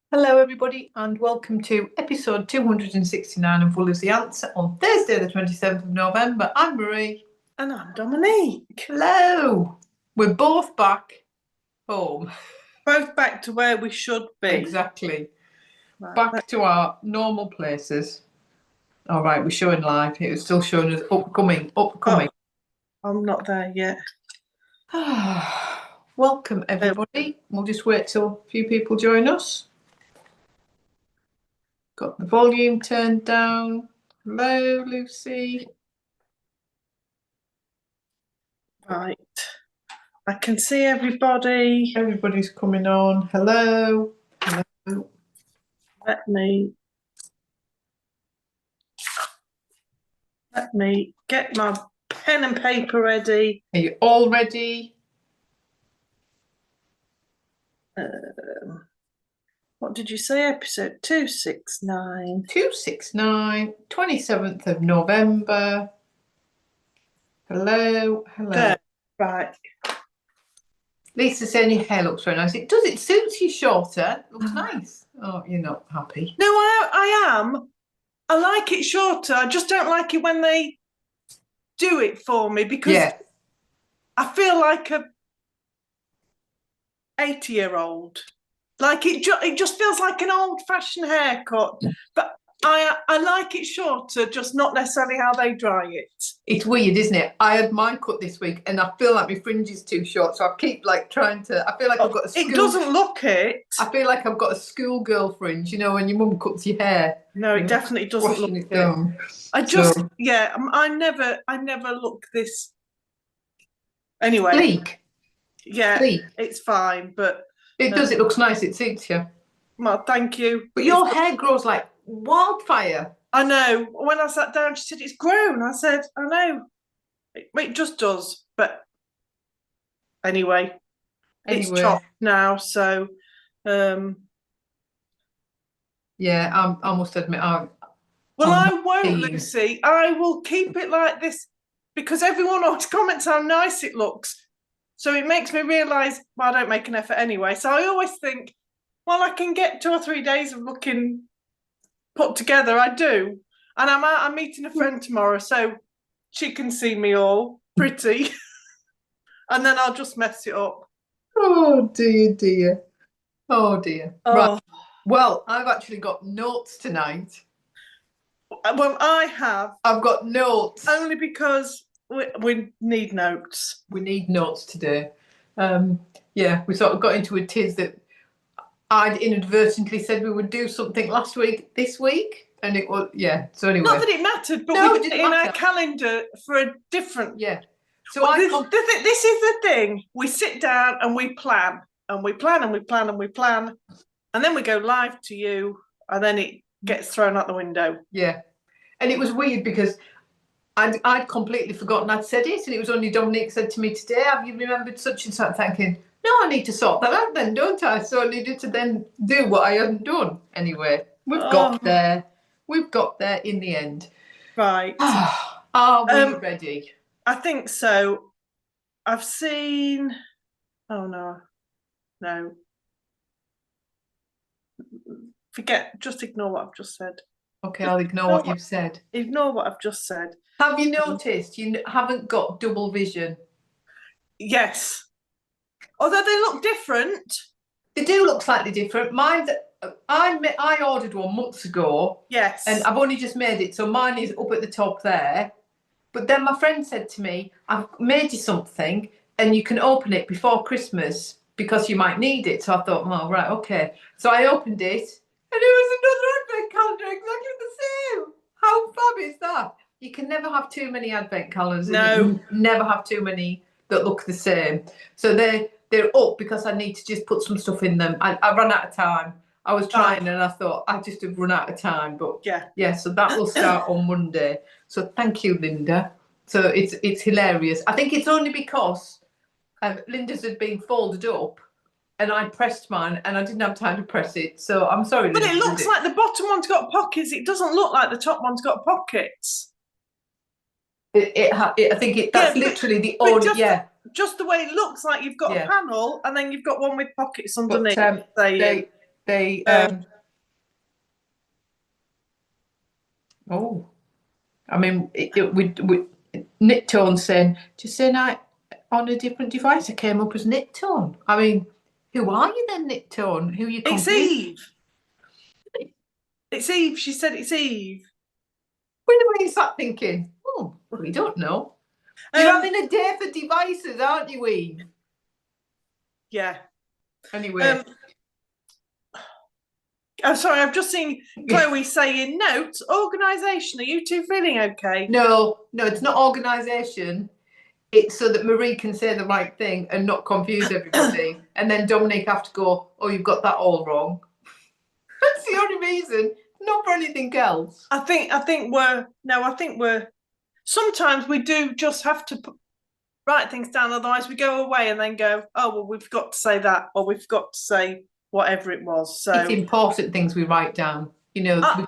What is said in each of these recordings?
Hello everybody and welcome to episode 269 of Will is the Answer on Thursday the 27th of November. I'm Marie. And I'm Dominique. Hello. We're both back home. Both back to where we should be. Exactly. Right, back to our normal places. All right, we're showing live. It was still showing us upcoming. Oh, I'm not there yet. Welcome everybody. We'll just wait till a few people join us. Got the volume turned down. Hello, Lucy. Right. I can see everybody. Everybody's coming on. Hello. Hello. Let me get my pen and paper ready. Are you all ready? What did you say? Episode 269. 269, 27th of November. Hello. Hello. There. Right. Lisa saying your hair looks very nice. It does. It suits you shorter. It looks nice. Oh, you're not happy. No, I am. I like it shorter. I just don't like it when they do it for me because I feel like a 80-year-old. Like it just feels like an old-fashioned haircut. But I like it shorter, just not necessarily how they dry it. It's weird, isn't it? I had mine cut this week and I feel like my fringe is too short. So I keep like trying to, I feel like I've got a school. It doesn't look it. I feel like I've got a schoolgirl fringe, you know, when your mum cuts your hair. No, it definitely doesn't look it. Down. I just, I never look this. Anyway. Sleek. Yeah, Sleek. It's fine, but. It does, it looks nice, it suits you. Well, thank you. But your hair grows like wildfire. I know. When I sat down, she said, it's grown. I said, I know. It just does. But anyway. It's chopped now, so. Yeah, I must admit, I won't, Lucy. I will keep it like this because everyone always comments how nice it looks. So it makes me realise, well, I don't make an effort anyway. So I always think, well, I can get 2 or 3 days of looking put together. I do. And I'm meeting a friend tomorrow, so she can see me all pretty. And then I'll just mess it up. Oh, dear. Oh, dear. Oh. Right. Well, I've actually got notes tonight. Well, I've got notes. Only because we need notes. We need notes today. We sort of got into a tiz that I'd inadvertently said we would do something last week, this week, and it was, so anyway. Not that it mattered, but we did it in our calendar for a different... Yeah. So this is the thing. We sit down and we plan, and we plan, and we plan, and we plan, and then we go live to you, and then it gets thrown out the window. Yeah. And it was weird because I'd completely forgotten I'd said it, and it was only Dominique said to me today, have you remembered such and such? Thinking, no, I need to sort that out then, don't I? So I needed to then do what I hadn't done. Anyway, we've got there. We've got there in the end. Right. Are we ready? I think so. I've seen... Oh, no. Just ignore what I've just said. Okay, I'll ignore what you've said. Ignore what I've just said. Have you noticed you haven't got double vision? Yes. Although they look different. They do look slightly different. Mine, I ordered one months ago. Yes. And I've only just made it, so mine is up at the top there. But then my friend said to me, I've made you something and you can open it before Christmas because you might need it. So I thought, oh, right, okay. So I opened it and it was another advent calendar exactly the same. How fab is that? You can never have too many advent calendars. No. Never have too many that look the same. So they're up because I need to just put some stuff in them. I ran out of time. I was trying and I thought I just have run out of time. But so that will start on Monday. So thank you, Linda. So it's hilarious. I think it's only because Linda's had been folded up and I pressed mine and I didn't have time to press it. So I'm sorry, But Linda, it looks like the bottom one's got pockets. It doesn't look like the top one's got pockets. I think that's literally the only, just the way it looks like you've got a panel and then you've got one with pockets underneath. But, They I mean, we Knit Tone saying, just saying on a different device, I came up as Knit Tone. I mean, who are you then, Knit Tone? Who are you confused? It's Eve. It's Eve. She said it's Eve. When you start thinking, we don't know. You're having a day for devices, aren't you, Eve? Yeah. Anyway. I'm sorry, I've just seen Chloe saying, notes, organisation, are you two feeling okay? No, it's not organisation. It's so that Marie can say the right thing and not confuse everybody. And then Dominique have to go, oh, you've got that all wrong. That's the only reason, not for anything else. I think we're sometimes we do just have to write things down, otherwise we go away and then go, oh, well, we've got to say that, or we've got to say whatever it was. So it's important things we write down, you know.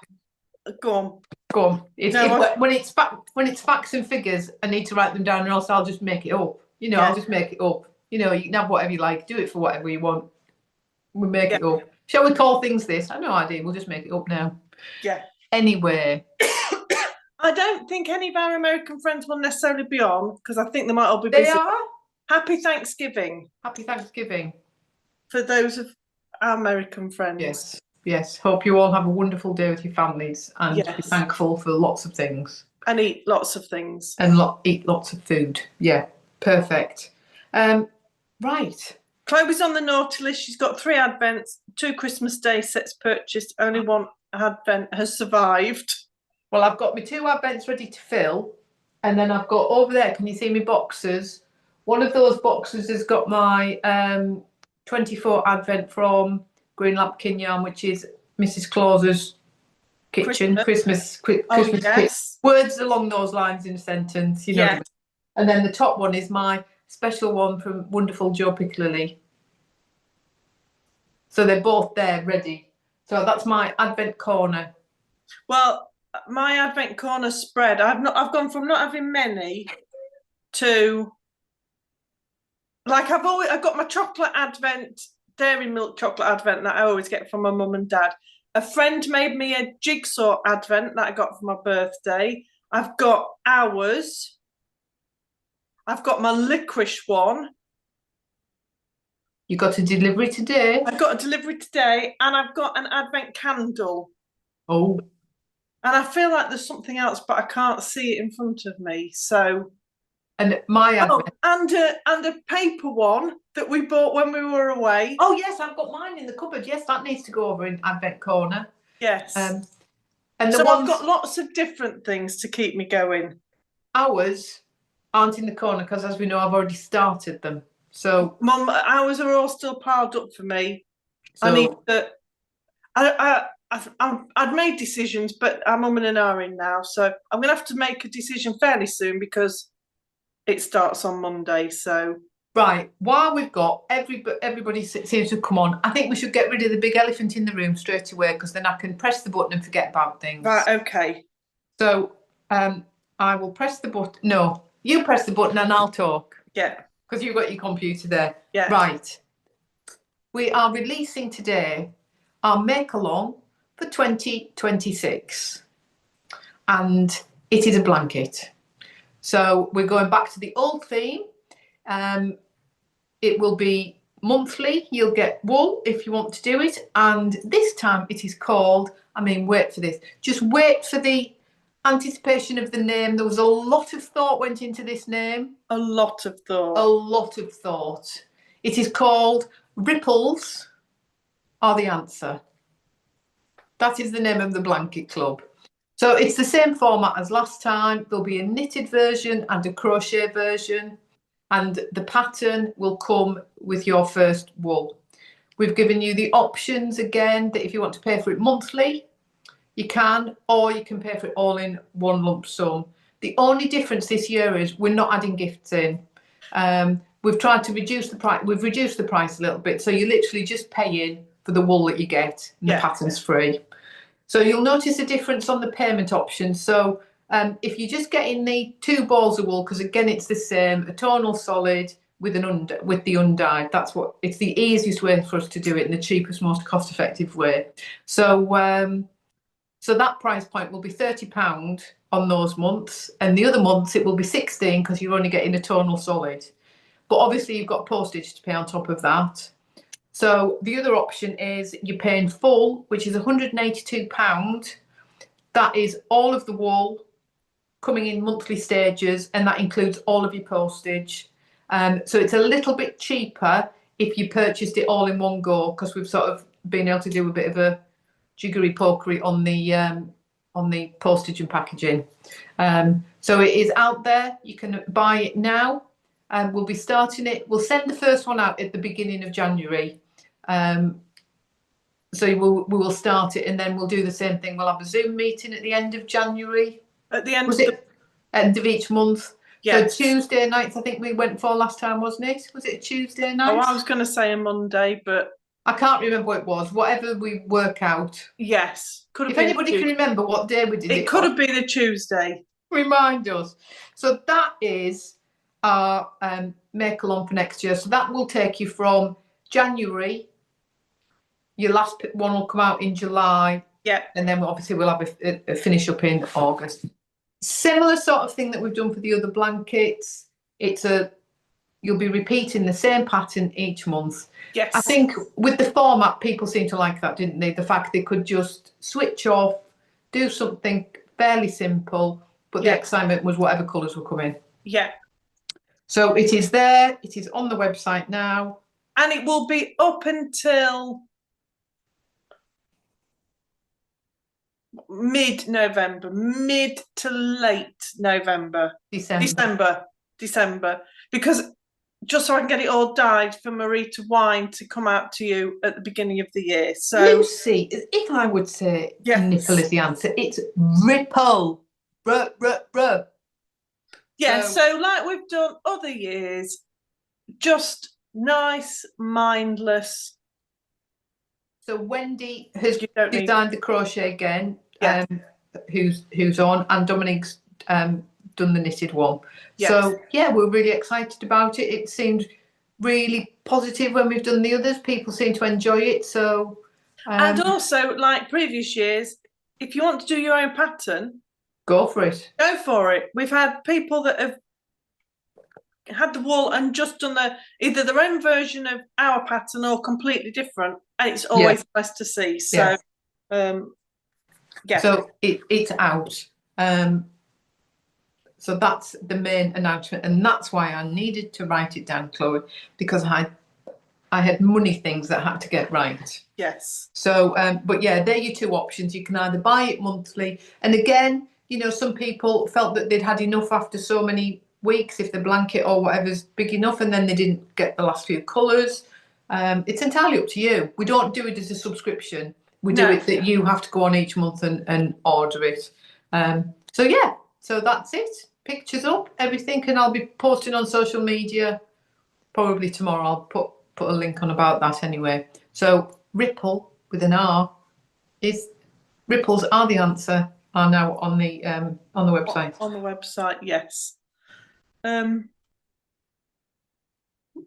Go on. When it's facts and figures, I need to write them down, or else I'll just make it up. You know, I'll just make it up. You know, you can have whatever you like, do it for whatever you want. We make it up. Shall we call things this? I have no idea. We'll just make it up now. Yeah. Anyway. I don't think any of our American friends will necessarily be on, because I think they might all be busy. They are? Happy Thanksgiving. Happy Thanksgiving. For those of our American friends. Yes. Hope you all have a wonderful day with your families and be thankful for lots of things. And eat lots of things. And eat lots of food. Yeah, perfect. Right. Chloe's on the naughty list. She's got 3 Advents, 2 Christmas Day sets purchased. Only 1 Advent has survived. Well, I've got my 2 Advents ready to fill. And then I've got over there, can you see my boxes? One of those boxes has got my 24 Advent from Green Lambkin Yarn, which is Mrs. Claus's kitchen, Christmas kit. Words along those lines in a sentence, you know. Yeah. And then the top one is my special one from wonderful Joe Picklely. So they're both there ready. So that's my Advent corner. Well, my Advent corner spread, I've gone from not having many to, like, I've got my chocolate Advent, dairy milk chocolate Advent that I always get from my mum and dad. A friend made me a jigsaw Advent that I got for my birthday. I've got ours. I've got my licorice one. You got a delivery today? I've got a delivery today, and I've got an Advent candle. Oh. And I feel like there's something else, but I can't see it in front of me. So. And my Advent. And a paper one that we bought when we were away. Oh yes, I've got mine in the cupboard. Yes, that needs to go over in Advent corner. Yes. And so I've got lots of different things to keep me going. Ours aren't in the corner because, as we know, I've already started them. So, Mum, ours are all still piled up for me. So, I need to. I'd made decisions, but I'm umming and ahhing now. So I'm going to have to make a decision fairly soon because it starts on Monday. So right, while we've got everybody seems to come on, I think we should get rid of the big elephant in the room straight away, because then I can press the button and forget about things. Right, okay. So I will press the button. No, you press the button and I'll talk. Yeah. Because you've got your computer there. Yeah. Right. We are releasing today our Make Along for 2026. And it is a blanket. So we're going back to the old theme. It will be monthly. You'll get wool if you want to do it. And this time it is called, I mean, wait for this. Just wait for the anticipation of the name. There was a lot of thought went into this name. A lot of thought. A lot of thought. It is called Ripples Are the Answer. That is the name of the blanket club. So it's the same format as last time. There'll be a knitted version and a crochet version, and the pattern will come with your first wool. We've given you the options again that if you want to pay for it monthly, you can, or you can pay for it all in one lump sum. The only difference this year is we're not adding gifts in. We've tried to reduce the price. We've reduced the price a little bit. So you're literally just paying for the wool that you get, and the pattern's free. So you'll notice a difference on the payment option. So if you're just getting the 2 balls of wool, because again, it's the same, a tonal solid with the undyed. That's what it's the easiest way for us to do it and the cheapest, most cost-effective way. So so that price point will be £30 on those months, and the other months it will be 16 because you're only getting a tonal solid. But obviously you've got postage to pay on top of that. So the other option is you're paying full, which is £182. That is all of the wool coming in monthly stages, and that includes all of your postage. So it's a little bit cheaper if you purchased it all in one go, because we've sort of been able to do a bit of a jiggery pokery on the postage and packaging. So it is out there. You can buy it now. We'll be starting it. We'll send the first one out at the beginning of January. So we will start it, and then we'll do the same thing. We'll have a Zoom meeting at the end of January. At the end end of each month. Yes. So Tuesday nights, I think we went for last time, wasn't it? Was it a Tuesday night? Oh, I was going to say a Monday, but I can't remember what it was. Whatever we work out. Yes. If anybody can remember what day we did it, it could have been a Tuesday. Remind us. So that is our MKAL on for next year. So that will take you from January. Your last one will come out in July. Yeah. And then obviously we'll have a finish up in August. Similar sort of thing that we've done for the other blankets. You'll be repeating the same pattern each month. Yes. I think with the format, people seem to like that, didn't they? The fact they could just switch off, do something fairly simple, but the excitement was whatever colours will come in. Yeah. So it is there. It is on the website now. And it will be up until mid-November, mid to late November. December. Because just so I can get it all dyed for Marie to Wine to come out to you at the beginning of the year. So Lucy, if I would say nipple is the answer, it's ripple. Bruh. Yeah, so like we've done other years, just nice, mindless. So Wendy has designed the crochet again, who's on, and Dominique's done the knitted one. Yes. So yeah, we're really excited about it. It seemed really positive when we've done the others. People seem to enjoy it. So and also, like previous years, if you want to do your own pattern, go for it. Go for it. We've had people that have had the wool and just done either their own version of our pattern or completely different, and it's always nice to see. So so it's out. So that's the main announcement, and that's why I needed to write it down, Chloe, because I had money things that I had to get right. Yes. So but yeah, they're your two options. You can either buy it monthly, and again, you know, some people felt that they'd had enough after so many weeks if the blanket or whatever's big enough, and then they didn't get the last few colours. It's entirely up to you. We don't do it as a subscription. We do it that you have to go on each month and order it. So yeah, so that's it. Pictures up, everything, and I'll be posting on social media probably tomorrow. I'll put a link on about that anyway. So Ripple with an R ripples are the answer. Are now on the website. On the website, yes.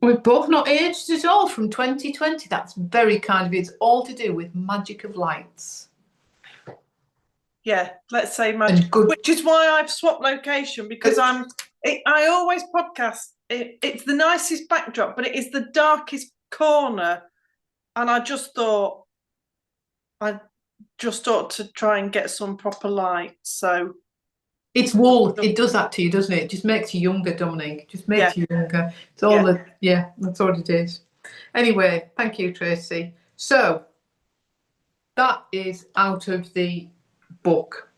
We've both not aged at all from 2020. That's very kind of you. It's all to do with magic of lights. Yeah, let's say magic, which is why I've swapped location, because I always podcast. It's the nicest backdrop, but it is the darkest corner, and I just thought to try and get some proper light. So it's wool. It does that to you, doesn't it? It just makes you younger, Dominique. It just makes you younger. It's all that's what it is. Anyway, thank you, Tracy. So that is out of the book.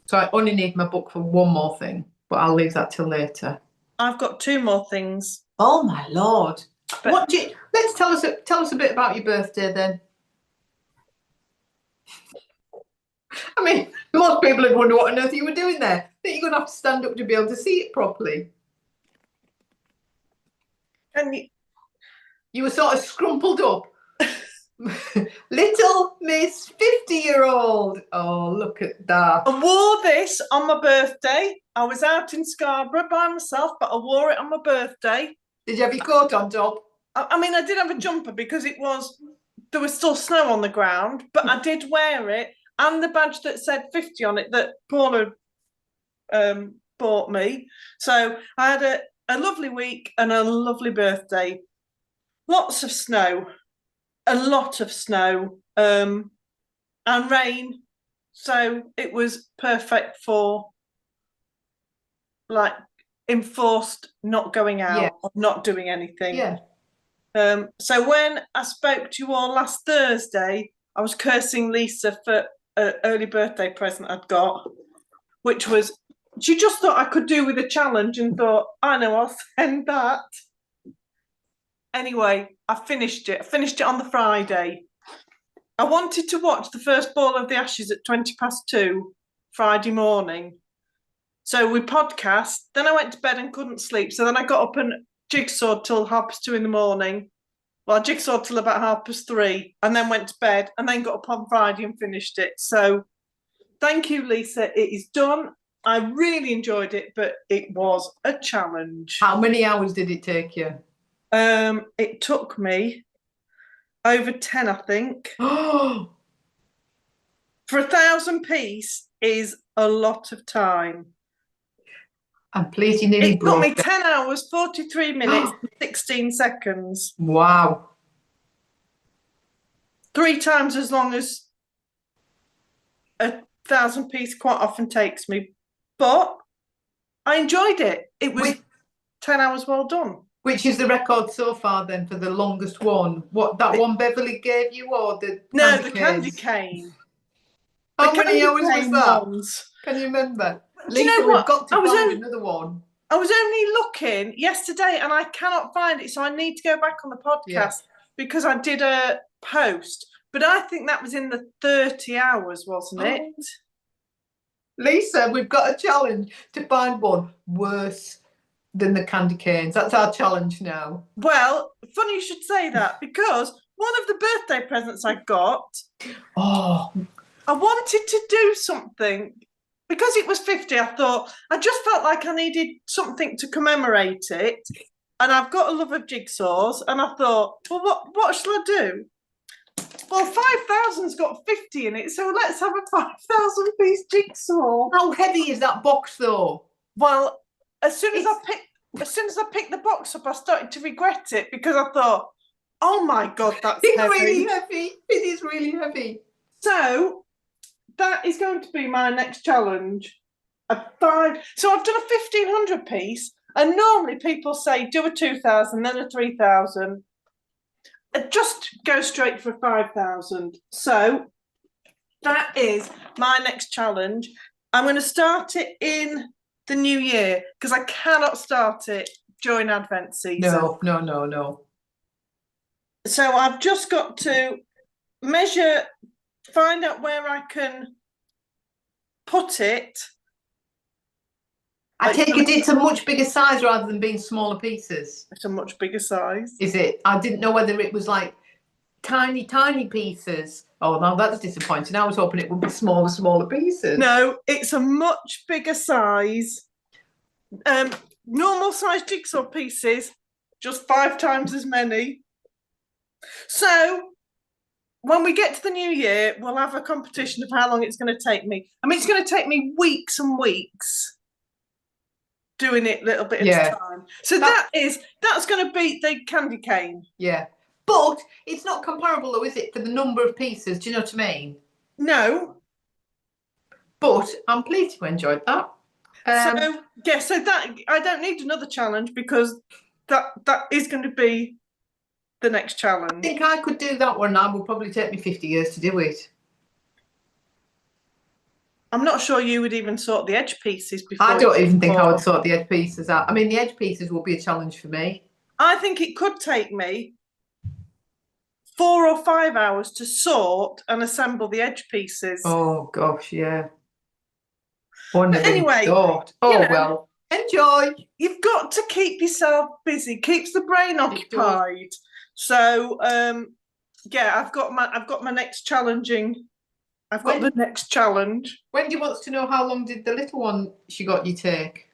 So I only need my book for one more thing, but I'll leave that till later. I've got two more things. Oh my Lord. But let's tell us a bit about your birthday then. I mean, most people would wonder what on earth you were doing there. That you're going to have to stand up to be able to see it properly. And you were sort of scrumpled up. Little Miss 50-year-old. Oh, look at that. I wore this on my birthday. I was out in Scarborough by myself, but I wore it on my birthday. Did you have your coat on top? I mean, I did have a jumper because there was still snow on the ground, but I did wear it, and the badge that said 50 on it that Paula bought me. So I had a lovely week and a lovely birthday. Lots of snow, a lot of snow, and rain. So it was perfect for like enforced not going out or not doing anything. Yeah. So when I spoke to you all last Thursday, I was cursing Lisa for an early birthday present I'd got, which was, she just thought I could do with a challenge and thought, I know, I'll send that. Anyway, I finished it. I finished it on the Friday. I wanted to watch the first Ball of the Ashes at 2:20 Friday morning. So we podcast, then I went to bed and couldn't sleep. So then I got up and jigsawed till 2:30 in the morning. Well, I jigsawed till about 3:30 and then went to bed and then got up on Friday and finished it. So thank you, Lisa. It is done. I really enjoyed it, but it was a challenge. How many hours did it take you? It took me over 10, I think. Oh, For 1,000 piece is a lot of time. I'm pleased you nearly broke it. It took me 10 hours, 43 minutes, 16 seconds. Wow. 3 times as long as 1,000 piece quite often takes me. But I enjoyed it. It was 10 hours well done. Which is the record so far then for the longest one? What, that one Beverly gave you or the candy cane? How many hours was that? Can you remember? Do you know what? We've got to find another one. I was only looking yesterday and I cannot find it, so I need to go back on the podcast because I did a post. But I think that was in the 30 hours, wasn't it? Lisa, we've got a challenge to find one worse than the candy canes. That's our challenge now. Well, funny you should say that because one of the birthday presents I got, I wanted to do something because it was 50. I thought I just felt like I needed something to commemorate it, and I've got a love of jigsaws, and I thought, well, what shall I do? Well, 5,000's got 50 in it, so let's have a 5,000 piece jigsaw. How heavy is that box though? Well, as soon as I picked the box up, I started to regret it because I thought, oh my God, that's heavy. Really heavy. It is really heavy. So that is going to be my next challenge. So I've done a 1,500 piece, and normally people say do a 2,000, then a 3,000. Just go straight for 5,000. So that is my next challenge. I'm going to start it in the new year because I cannot start it during Advent season. No. So I've just got to measure, find out where I can put it. I take it it's a much bigger size rather than being smaller pieces. It's a much bigger size. Is it? I didn't know whether it was like tiny pieces. Oh, no, that's disappointing. I was hoping it would be smaller pieces. No, it's a much bigger size. Normal size jigsaw pieces, just 5 times as many. So when we get to the new year, we'll have a competition of how long it's going to take me. I mean, it's going to take me weeks and weeks doing it a little bit at a time. So that's going to beat the candy cane. Yeah. But it's not comparable though, is it, for the number of pieces? Do you know what I mean? No. But I'm pleased you enjoyed that. So that I don't need another challenge because that is going to be the next challenge. I think I could do that one now. It would probably take me 50 years to do it. I'm not sure you would even sort the edge pieces before. I don't even think I would sort the edge pieces out. I mean, the edge pieces will be a challenge for me. I think it could take me 4 or 5 hours to sort and assemble the edge pieces. Oh gosh, yeah. Anyway, well, enjoy. You've got to keep yourself busy. Keeps the brain occupied. So I've got my next challenging. I've got the next challenge. Wendy wants to know how long did the little one she got you take?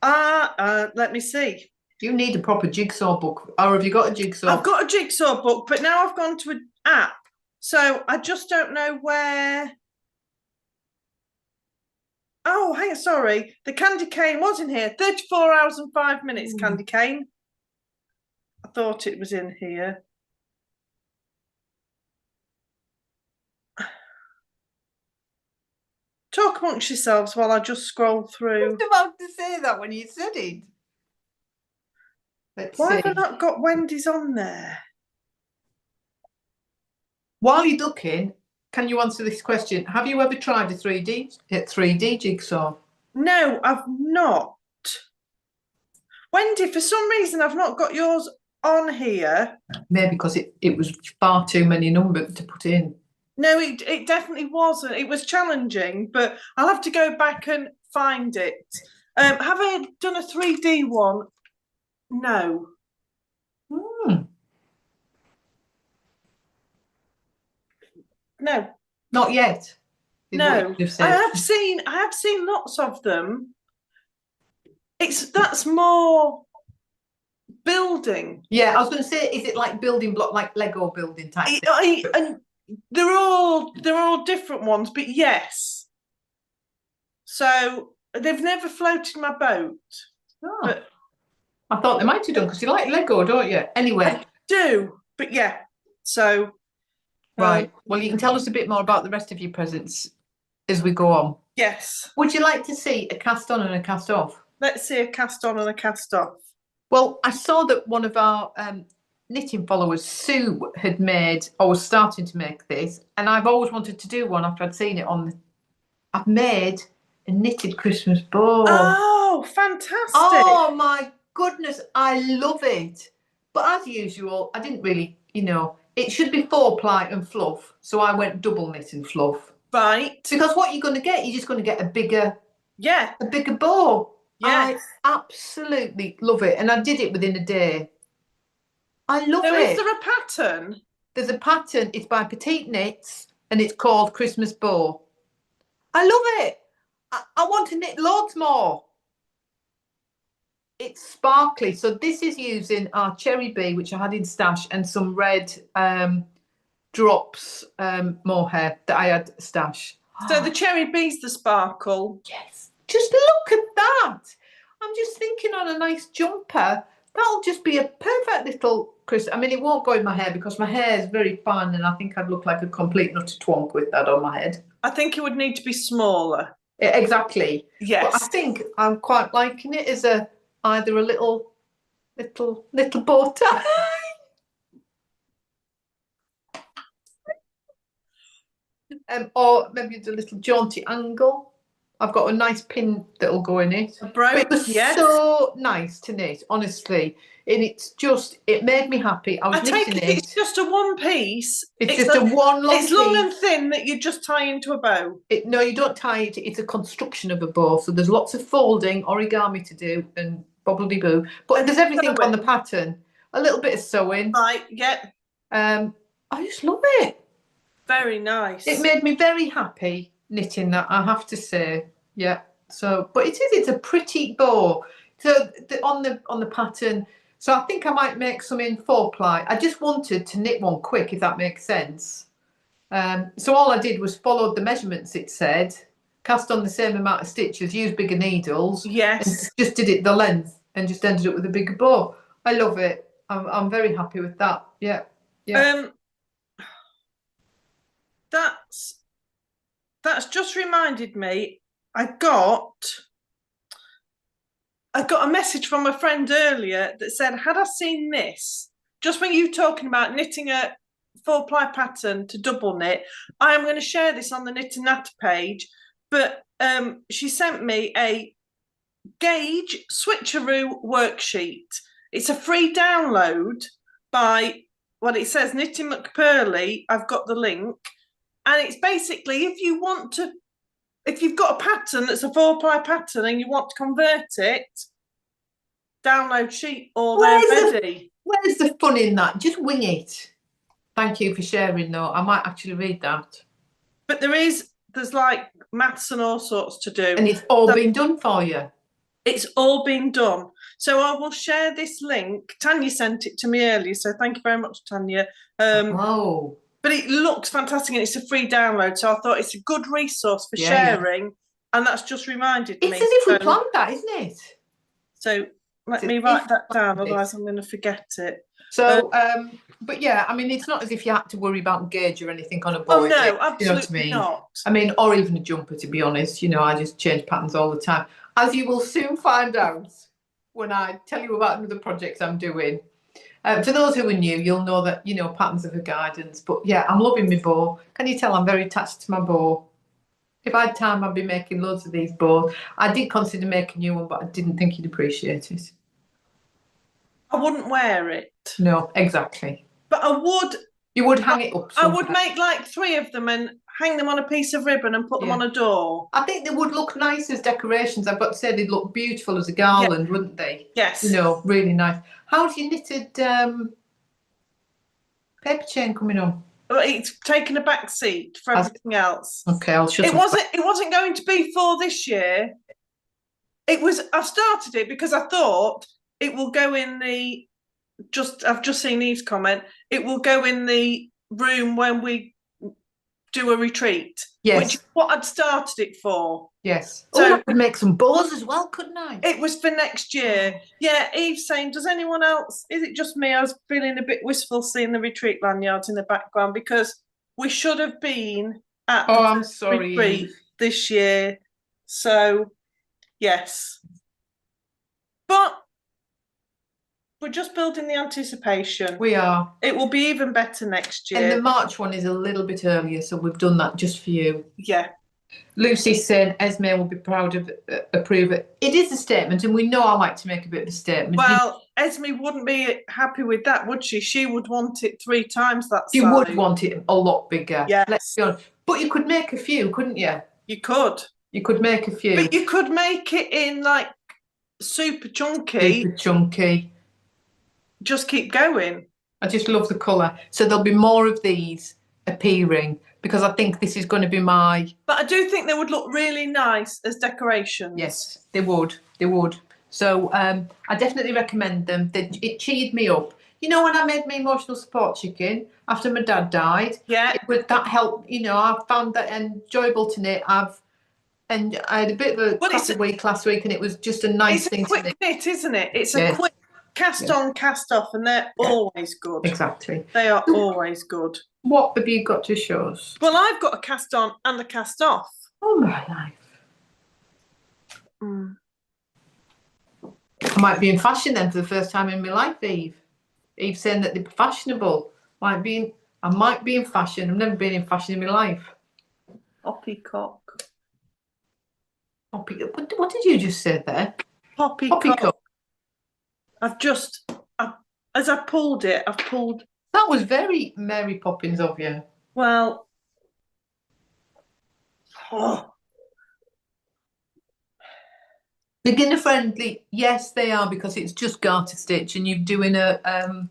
I Let me see. You need a proper jigsaw book, or have you got a jigsaw? I've got a jigsaw book, but now I've gone to an app, so I just don't know where. Oh, hang on, sorry. The candy cane was in here. 34 hours and 5 minutes, candy cane. I thought it was in here. Talk amongst yourselves while I just scroll through. I was about to say that when you said it. Why have I not got Wendy's on there? While you're looking, can you answer this question? Have you ever tried a 3D jigsaw? No, I've not. Wendy, for some reason, I've not got yours on here. Maybe because it was far too many numbers to put in. No, it definitely wasn't. It was challenging, but I'll have to go back and find it. Have I done a 3D one? No. No. Not yet. No. I have seen lots of them. That's more building. Yeah, I was going to say, is it like building block, like Lego building type? And they're all different ones, but yes. So they've never floated my boat. Oh. But I thought they might have done because you like Lego, don't you? Anyway, I do, but yeah. So right. Well, you can tell us a bit more about the rest of your presents as we go on. Yes. Would you like to see a cast on and a cast off? Let's see a cast on and a cast off. Well, I saw that one of our knitting followers, Sue, had made or was starting to make this, and I've always wanted to do one after I'd seen it on. I've made a knitted Christmas bow. Oh, fantastic! Oh my goodness, I love it. But as usual, I didn't really, it should be 4-ply and fluff, so I went double knit and fluff. Right. Because what you're going to get, you're just going to get a bigger bow. Yeah, I absolutely love it, and I did it within a day. I love it. Is there a pattern? There's a pattern. It's by Petite Knits, and it's called Christmas Bow. I love it. I want to knit loads more. It's sparkly. So this is using our cherry bee, which I had in stash, and some red drops mohair that I had stash. So the cherry bee's the sparkle. Yes. Just look at that. I'm just thinking on a nice jumper. That'll just be a perfect little Christmas. I mean, it won't go in my hair because my hair is very fine, and I think I'd look like a complete nutter twonk with that on my head. I think it would need to be smaller. Yeah, exactly. Yes. But I think I'm quite liking it as either a little bow tie. Or maybe a little jaunty angle. I've got a nice pin that'll go in it. But it was so nice to knit, honestly. And it made me happy. I was knitting it. It's just a one piece. It's just a one long piece. It's long and thin that you just tie into a bow. No, you don't tie it. It's a construction of a bow. So there's lots of folding, origami to do, and bobbledy-boo. But there's everything on the pattern. A little bit of sewing. Right, yeah. I just love it. Very nice. It made me very happy knitting that, I have to say. Yeah. So, but it's a pretty bow. So on the pattern. So I think I might make some in 4-ply. I just wanted to knit one quick, if that makes sense. So all I did was followed the measurements it said, cast on the same amount of stitches, use bigger needles. Yes. And just did it the length and just ended up with a bigger bow. I love it. I'm very happy with that. Yeah. Yeah. That's just reminded me. I got a message from a friend earlier that said, had I seen this, just when you were talking about knitting a 4-ply pattern to double knit, I am going to share this on the Knit and Natter page, but she sent me a gauge switcheroo worksheet. It's a free download by, well, it says Knitting McPurley. I've got the link. And it's basically, if you've got a pattern that's a 4-ply pattern and you want to convert it, download sheet or they're ready. Where's the fun in that? Just wing it. Thank you for sharing, though. I might actually read that. But there's like maths and all sorts to do. And it's all been done for you. It's all been done. So I will share this link. Tanya sent it to me earlier, so thank you very much, Tanya. But it looks fantastic and it's a free download, so I thought it's a good resource for sharing, and that's just reminded me. It's as if we planned that, isn't it? So let me write that down, otherwise I'm going to forget it. So, but yeah, I mean, it's not as if you had to worry about gauge or anything on a boy. Oh no, absolutely not. I mean, or even a jumper, to be honest. You know, I just change patterns all the time, as you will soon find out when I tell you about another project I'm doing. For those who are new, you'll know that, you know, patterns are for guidance. But yeah, I'm loving my bow. Can you tell I'm very attached to my bow? If I had time, I'd be making loads of these bows. I did consider making a new one, but I didn't think you'd appreciate it. I wouldn't wear it. No, exactly. But I would. You would hang it up somewhere. I would make like 3 of them and hang them on a piece of ribbon and put them on a door. I think they would look nice as decorations. I've got to say they'd look beautiful as a garland, wouldn't they? Yes. You know, really nice. How's your knitted paper chain coming on? It's taken a back seat for everything else. Okay, I'll shut it. It wasn't going to be for this year. It was. I started it because I thought it will go in the. I've just seen Eve's comment. It will go in the room when we do a retreat. Yes. Which is what I'd started it for. Yes. So I could make some bows as well, couldn't I? It was for next year. Yeah, Eve's saying, does anyone else, is it just me? I was feeling a bit wistful seeing the retreat lanyards in the background because we should have been at the retreat this year. So, yes. But we're just building the anticipation. We are. It will be even better next year. And the March one is a little bit earlier, so we've done that just for you. Yeah. Lucy said Esme will be proud of approve it. It is a statement, and we know I like to make a bit of a statement. Well, Esme wouldn't be happy with that, would she? She would want it 3 times that size. You would want it a lot bigger. Yes. Let's be honest. But you could make a few, couldn't you? You could. You could make a few. But you could make it in like super chunky. Super chunky. Just keep going. I just love the colour. So there'll be more of these appearing because I think this is going to be my... But I do think they would look really nice as decorations. Yes, they would. They would. So I definitely recommend them. It cheered me up. You know, when I made my emotional support chicken after my dad died? Yeah. That helped. You know, I found that enjoyable to knit. And I had a bit of a week last week and it was just a nice thing to knit. It's a quick knit, isn't it? It's a quick cast on, cast off, and they're always good. Exactly. They are always good. What have you got to show us? Well, I've got a cast on and a cast off. Oh, my life. I might be in fashion then for the first time in my life, Eve. Eve's saying that they're fashionable. I might be in fashion. I've never been in fashion in my life. Poppycock. What did you just say there? Poppycock. As I pulled it, I've pulled. That was very Mary Poppins of you. Well, beginner friendly, yes, they are because it's just garter stitch and you're doing a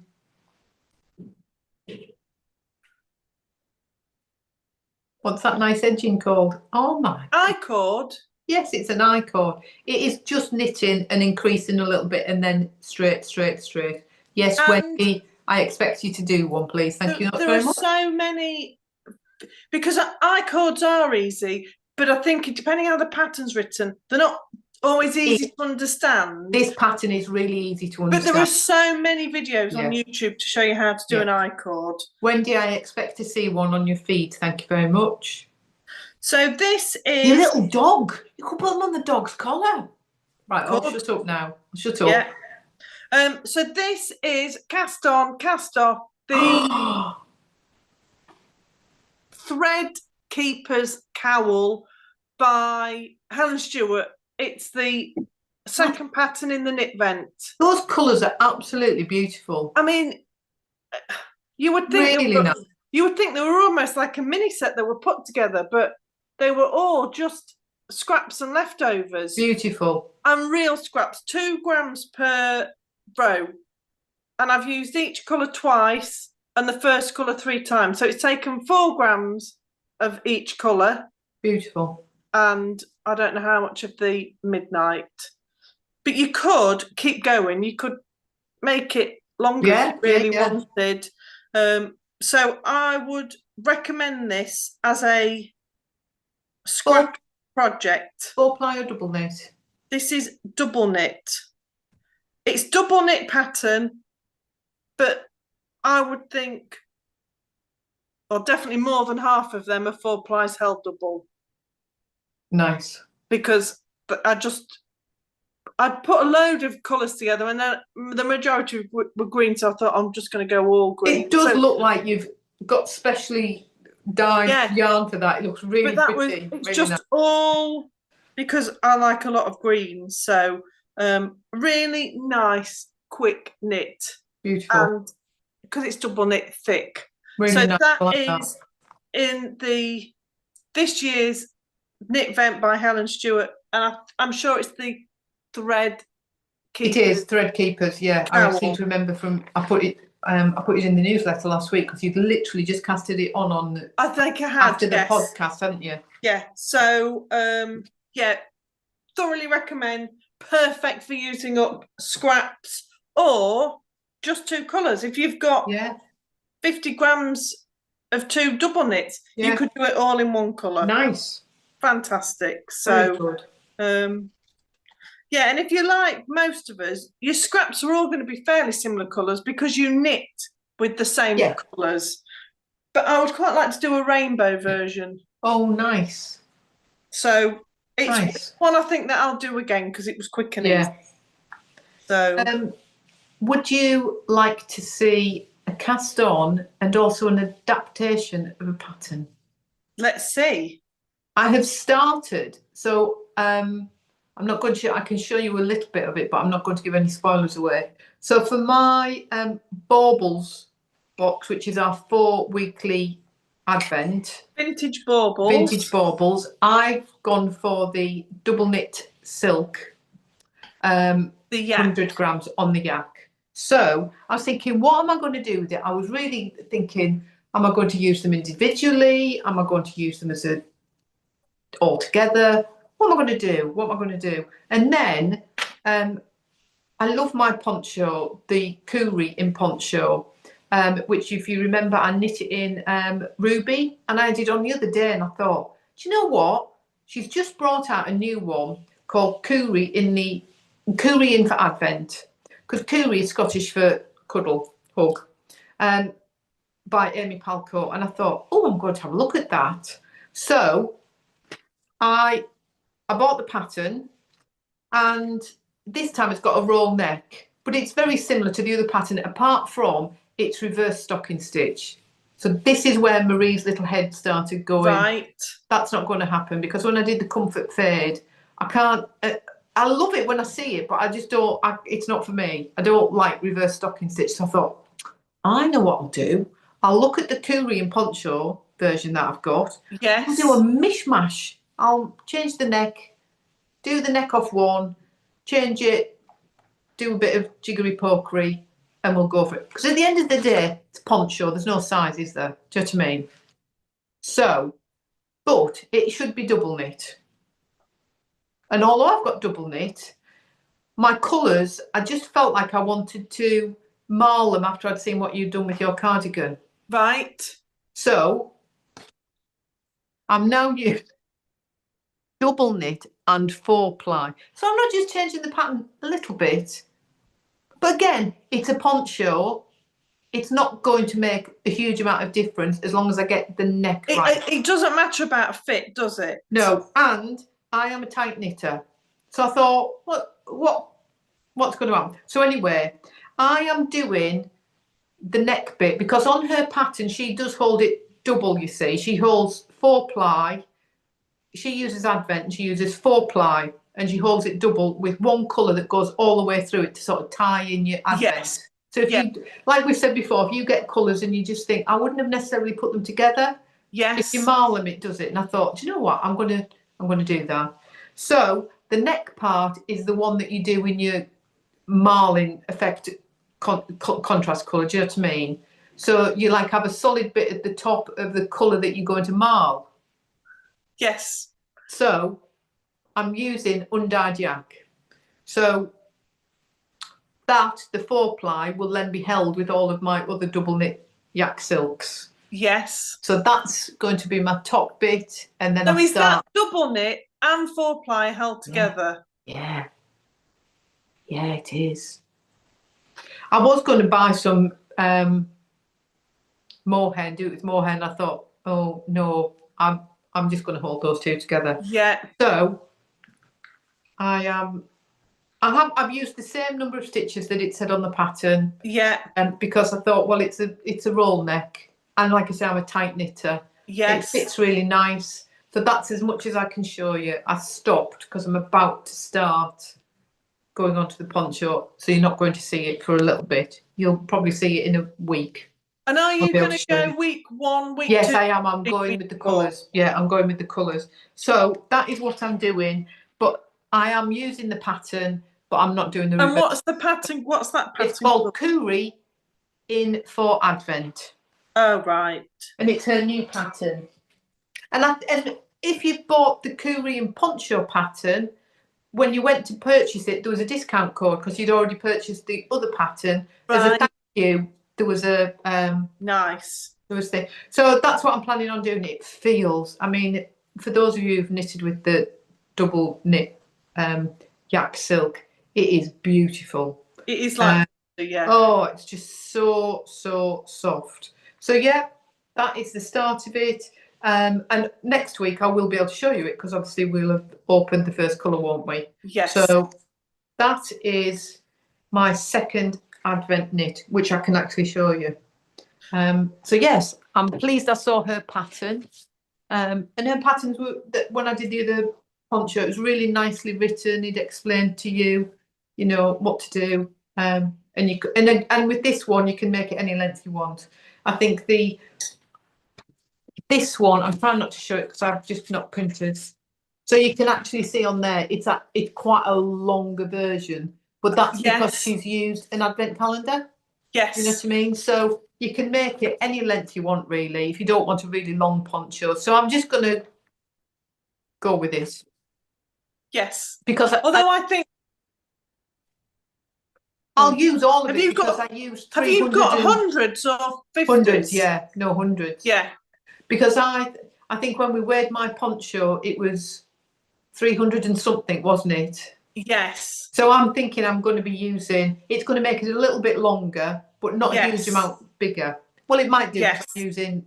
what's that nice edging called? Oh my! I-cord. Yes, it's an I-cord. It is just knitting and increasing a little bit and then straight. Yes, Wendy, I expect you to do one, please. Thank you very much. There are so many, because I-cords are easy, but I think depending how the pattern's written, they're not always easy to understand. This pattern is really easy to understand. But there are so many videos on YouTube to show you how to do an I-cord. Wendy, I expect to see one on your feed. Thank you very much. So this is... Your little dog. You could put them on the dog's collar. Right, I'll shut up now. Shut up. Yeah. So this is cast on, cast off, the Threadkeepers cowl by Helen Stewart. It's the second pattern in the Knitvent. Those colours are absolutely beautiful. I mean, you would think you would think they were almost like a mini set that were put together, but they were all just scraps and leftovers. Beautiful. And real scraps, 2 grams per row. And I've used each colour twice and the first colour 3 times. So it's taken 4 grams of each colour. Beautiful. And I don't know how much of the midnight. But you could keep going. You could make it longer if you really wanted. So I would recommend this as a scrap project. 4-ply or double knit? This is double knit. It's double knit pattern, but I would think, or definitely more than half of them are 4-plies held double. Nice. Because I put a load of colours together, and then the majority were green, so I thought I'm just going to go all green. It does look like you've got specially dyed yarn for that. It looks really pretty. It's really just nice. All because I like a lot of greens, so really nice, quick knit. Beautiful. And because it's double knit thick. Really so nice. That is in this year's Knitvent by Helen Stewart, and I'm sure it's the Threadkeepers. It is Threadkeepers, yeah. Cowl. I seem to remember I put it in the newsletter last week because you'd literally just casted it on. I think I had after the podcast, hadn't you? Yeah. So thoroughly recommend. Perfect for using up scraps or just 2 colours. If you've got 50 grams of 2 double knits, you could do it all in 1 colour. Nice. Fantastic. Very good. And if you like most of us, your scraps are all going to be fairly similar colours because you knit with the same colours. But I would quite like to do a rainbow version. Oh, nice. So it's one I think that I'll do again because it was quick and easy. So would you like to see a cast on and also an adaptation of a pattern? Let's see. I have started, so I'm not going to I can show you a little bit of it, but I'm not going to give any spoilers away. So for my baubles box, which is our 4 weekly advent vintage baubles, I've gone for the double knit silk, the 100 grams on the yak. So I was thinking, what am I going to do with it? I was really thinking, am I going to use them individually? Am I going to use them as all together? What am I going to do? And then I love my poncho, the Coorie in poncho, which, if you remember, I knit it in ruby, and I did on the other day, and I thought, do you know what? She's just brought out a new one called Coorie in for Advent, because Coorie is Scottish for cuddle, hug, by Amy Palko, and I thought, oh, I'm going to have a look at that. So I bought the pattern, and this time it's got a roll neck, but it's very similar to the other pattern, apart from it's reverse stocking stitch. So this is where Marie's little head started going. Right. That's not going to happen, because when I did the comfort fade, I can't. I love it when I see it, but I just don't. It's not for me. I don't like reverse stocking stitch. So I thought, I know what I'll do. I'll look at the Coorie and poncho version that I've got. Yes. I'll do a mishmash. I'll change the neck, do the neck off one, change it, do a bit of jiggery pokery, and we'll go for it. Because at the end of the day, it's poncho. There's no size, is there? Do you know what I mean? So, but it should be double knit. And although I've got double knit, my colours, I just felt like I wanted to marl them after I'd seen what you'd done with your cardigan. Right. So I'm now using double knit and 4-ply. So I'm not just changing the pattern a little bit, but again, it's a poncho. It's not going to make a huge amount of difference as long as I get the neck right. It doesn't matter about fit, does it? No, and I am a tight knitter. So I thought, what's going to happen? So anyway, I am doing the neck bit, because on her pattern, she does hold it double, you see. She holds 4-ply. She uses Advent and she uses 4-ply, and she holds it double with one colour that goes all the way through it to sort of tie in your Advent. Yes. So if you, like we said before, if you get colours and you just think, I wouldn't have necessarily put them together. Yes. If you marl them, it does it. And I thought, do you know what? I'm going to do that. So the neck part is the one that you do in your marling effect contrast colour. Do you know what I mean? So you like have a solid bit at the top of the colour that you're going to marl. Yes. So I'm using undyed yak. So that, the 4-ply, will then be held with all of my other double knit yak silks. Yes. So that's going to be my top bit, and then so is that double knit and 4-ply held together? Yeah, it is. I was going to buy some mohair, do it with mohair, and I thought, oh no, I'm just going to hold those two together. Yeah. So I've used the same number of stitches that it said on the pattern. Yeah. Because I thought, well, it's a roll neck, and like I say, I'm a tight knitter. Yes. It fits really nice. So that's as much as I can show you. I stopped because I'm about to start going on to the poncho, so you're not going to see it for a little bit. You'll probably see it in a week. And are you going to go week 1, week 2? Yes, I am. I'm going with the colours. Yeah, I'm going with the colours. So that is what I'm doing. But I am using the pattern, but I'm not doing the reverse. And what's the pattern? What's that pattern? It's called Coorie in for Advent. Oh, right. And it's her new pattern. And if you bought the Coorie and poncho pattern, when you went to purchase it, there was a discount code because you'd already purchased the other pattern. Right. As a thank you, there was a nice. There was the, so that's what I'm planning on doing. It feels, I mean, for those of you who've knitted with the double knit yak silk, it is beautiful. It is like yeah. Oh, it's just so soft. So yeah, that is the start of it. And next week I will be able to show you it because obviously we'll have opened the first colour, won't we? Yes. So that is my second Advent knit, which I can actually show you. So yes, I'm pleased I saw her pattern. And her patterns were, when I did the other poncho, it was really nicely written. It explained to you, you know, what to do. And with this one, you can make it any length you want. I think this one, I'm trying not to show it because I've just not printed. So you can actually see on there, it's quite a longer version, but that's because she's used an advent calendar. Yes. You know what I mean? So you can make it any length you want, really, if you don't want a really long poncho. So I'm just going to go with this. Yes. Because although I think I'll use all of it because I used 300. Have you got hundreds or 50s? Hundreds, yeah. No, hundreds. Yeah. Because I think when we weighed my poncho, it was 300 and something, wasn't it? Yes. So I'm thinking I'm going to be using, it's going to make it a little bit longer, but not a huge amount bigger. Well, it might do because I'm using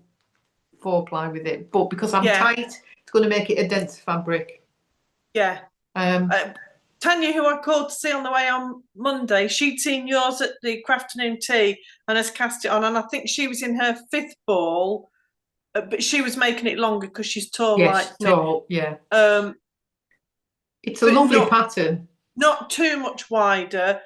4-ply with it, but because I'm tight, it's going to make it a denser fabric. Yeah. Tanya, who I called to see on the way on Monday, she'd seen yours at the afternoon tea and has cast it on, and I think she was in her 5th ball, but she was making it longer because she's tall. Yes, like tall, yeah. It's a lovely pattern. Not too much wider,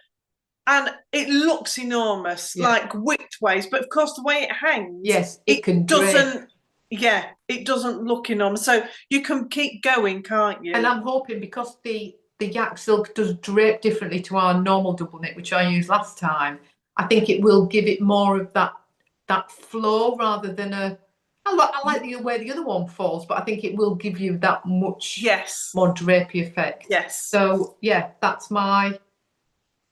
and it looks enormous, like width-wise, but of course the way it hangs, it doesn't. Yeah, it doesn't look enormous. So you can keep going, can't you? And I'm hoping because the yak silk does drape differently to our normal double knit, which I used last time, I think it will give it more of that flow rather than a. I like the way the other one falls, but I think it will give you that much more drapey effect. Yes. So yeah, that's my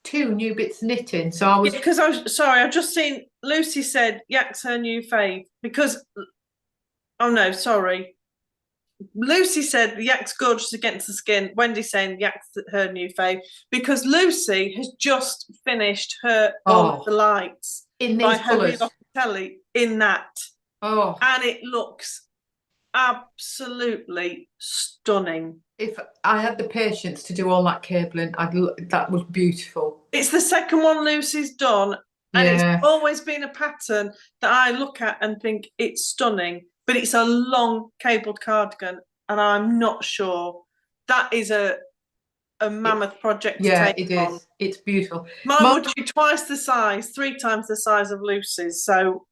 2 new bits of knitting. So I was because I've just seen Lucy said yak's her new fave because Lucy said the yak's gorgeous against the skin. Wendy's saying yak's her new fave because Lucy has just finished her All of the Lights in these colours in that. Oh, and it looks absolutely stunning. If I had the patience to do all that cabling, that was beautiful. It's the second one Lucy's done, and it's always been a pattern that I look at and think it's stunning, but it's a long cabled cardigan, and I'm not sure. That is a mammoth project to take it is. on. It's beautiful. Mine would be twice the size, 3 times the size of Lucy's, so...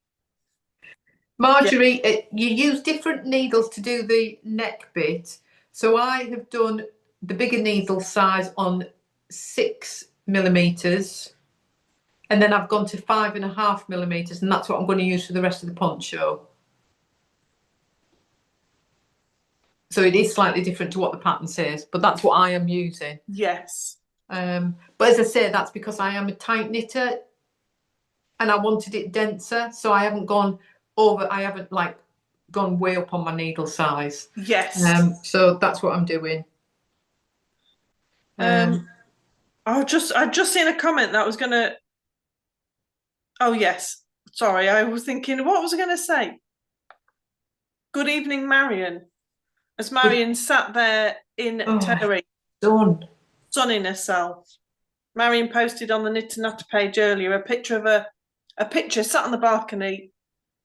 Marjorie, you use different needles to do the neck bit. So I have done the bigger needle size on 6mm, and then I've gone to 5.5mm, and that's what I'm going to use for the rest of the poncho. So it is slightly different to what the pattern says, but that's what I am using. Yes. But as I say, that's because I am a tight knitter and I wanted it denser, so I haven't gone over, I haven't like gone way up on my needle size. Yes. So that's what I'm doing. I've just seen a comment that I was gonna. Oh yes, sorry, I was thinking, what was I gonna say? Good evening, Marion. As Marion sat there in Tenerife, sunning herself. Marion posted on the Knit and Natter page earlier a picture of a picture sat on the balcony,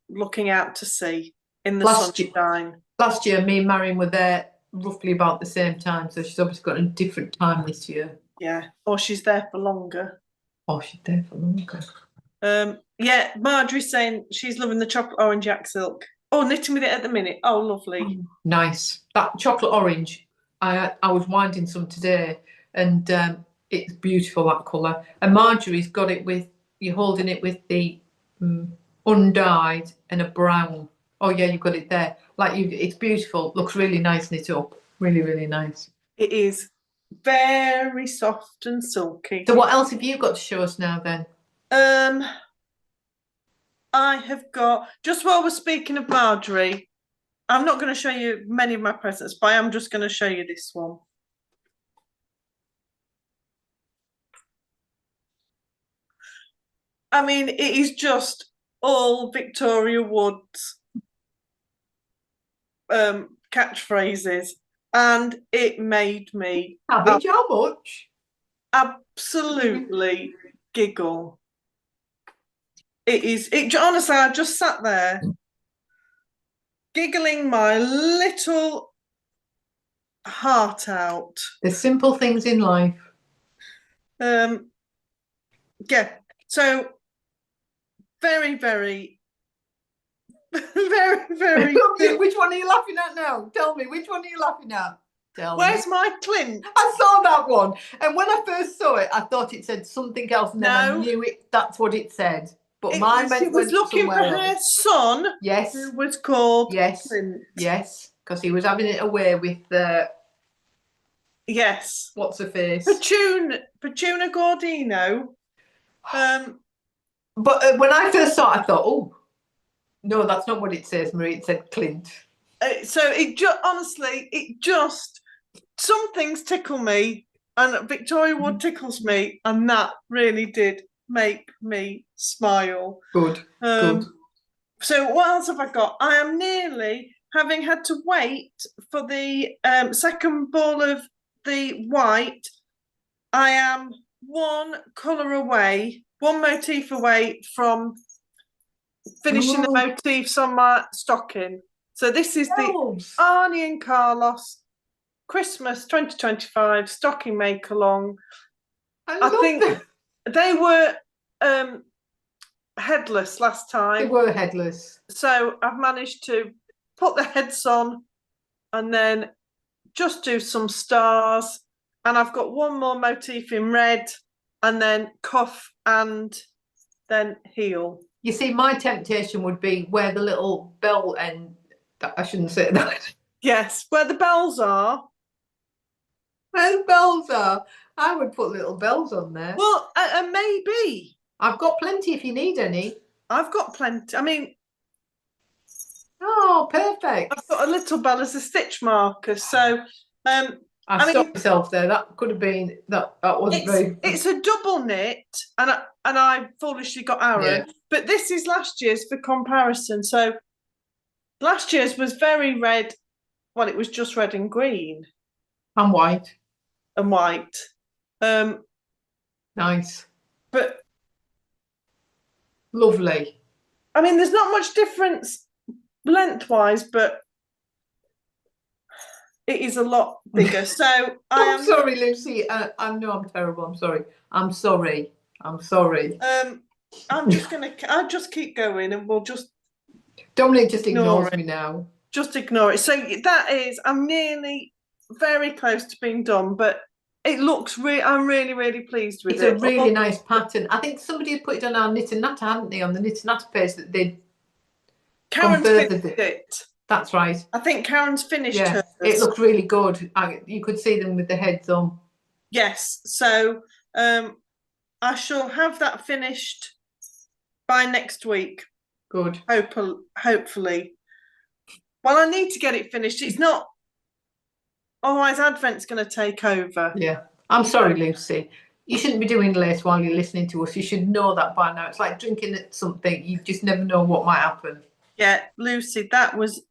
looking out to sea in the sunshine. Last year, me and Marion were there roughly about the same time, so she's obviously got a different time this year. Yeah, or she's there for longer. Oh, she's there for longer. Yeah, Marjorie's saying she's loving the chocolate orange yak silk. Oh, knitting with it at the minute. Oh, lovely. Oh, nice. That chocolate orange, I was winding some today, and it's beautiful, that colour. And Marjorie's got it with, you're holding it with the undyed and a brown. Oh yeah, you've got it there. Like it's beautiful. Looks really nice knit up. Really, really nice. It is very soft and silky. So what else have you got to show us now then? I have got, just while we're speaking of Marjorie, I'm not going to show you many of my presents, but I am just going to show you this one. I mean, it is just all Victoria Wood's catchphrases, and it made me how much? Absolutely giggle. Honestly, I just sat there giggling my little heart out. The simple things in life. Yeah. So very, very, very, very. Which one are you laughing at now? Tell me, which one are you laughing at? Where's my Clint? I saw that one, and when I first saw it, I thought it said something else, and then I knew it. That's what it said. But mine was looking for her son. Yes, who was called Clint. Yes, because he was having it away with the. Yes. What's her face? Petuna Gordino. But when I first saw it, I thought, oh, no, that's not what it says, Marie. It said Clint. So honestly, some things tickle me, and Victoria Wood tickles me, and that really did make me smile. Good. Good. So what else have I got? I am nearly, having had to wait for the second ball of the white, I am one colour away, one motif away from finishing the motifs on my stocking. So this is the Arne and Carlos Christmas 2025 stocking make along. I think they were headless last time. They were headless. So I've managed to put the heads on and then just do some stars. And I've got one more motif in red, and then cuff and then heel. You see, my temptation would be where the little bell end. I shouldn't say that. Yes, where the bells are. Where the bells are. I would put little bells on there. Well, maybe. I've got plenty if you need any. I've got plenty. I mean. Oh, perfect. I've got a little bell as a stitch marker. So, I stopped myself there. That could have been that wasn't very. It's a double knit, and I foolishly got Aran, but this is last year's for comparison. So last year's was very red. Well, it was just red and green, and white, nice, but lovely. I mean, there's not much difference lengthwise, but it is a lot bigger. So I'm sorry, Lucy. I know I'm terrible. I'm sorry. I'm sorry. I'll just keep going, and we'll just. Dominique just ignores me now. Just ignore it. So that is, I'm nearly very close to being done, but it looks I'm really, really pleased with it. It's a really nice pattern. I think somebody had put it on our Knit and Natter, hadn't they, on the Knit and Natter page that they'd. Karen's finished it. That's right. I think Karen's finished hers. It looks really good. You could see them with the heads on. Yes. So I shall have that finished by next week. Good. Hopefully. Well, I need to get it finished. It's not. Otherwise, Advent's going to take over. Yeah. I'm sorry, Lucy. You shouldn't be doing lace while you're listening to us. You should know that by now. It's like drinking something. You just never know what might happen. Yeah, Lucy, that was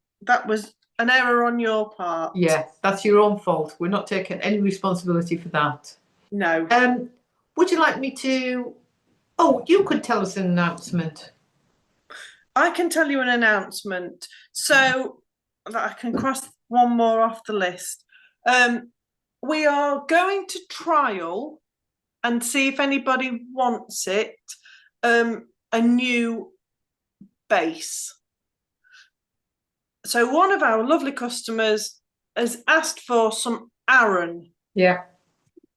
an error on your part. Yeah, that's your own fault. We're not taking any responsibility for that. No. Would you like me to? Oh, you could tell us an announcement. I can tell you an announcement, so that I can cross one more off the list. We are going to trial and see if anybody wants it. A new base. So one of our lovely customers has asked for some Aran. Yeah.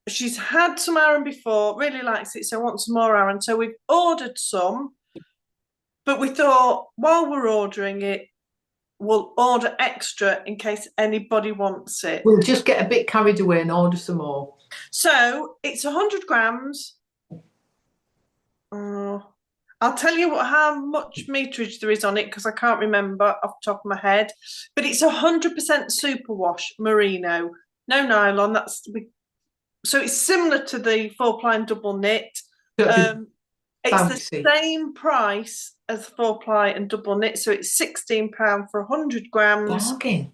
She's had some Aran before, really likes it, so wants some more Aran. So we've ordered some, but we thought while we're ordering it, we'll order extra in case anybody wants it. We'll just get a bit carried away and order some more. So it's 100 grams. I'll tell you how much meterage there is on it because I can't remember off the top of my head. But it's 100% superwash merino, no nylon. So it's similar to the 4-ply and double knit. It's the same price as 4-ply and double knit, so it's £16 for 100 grams. Bargain.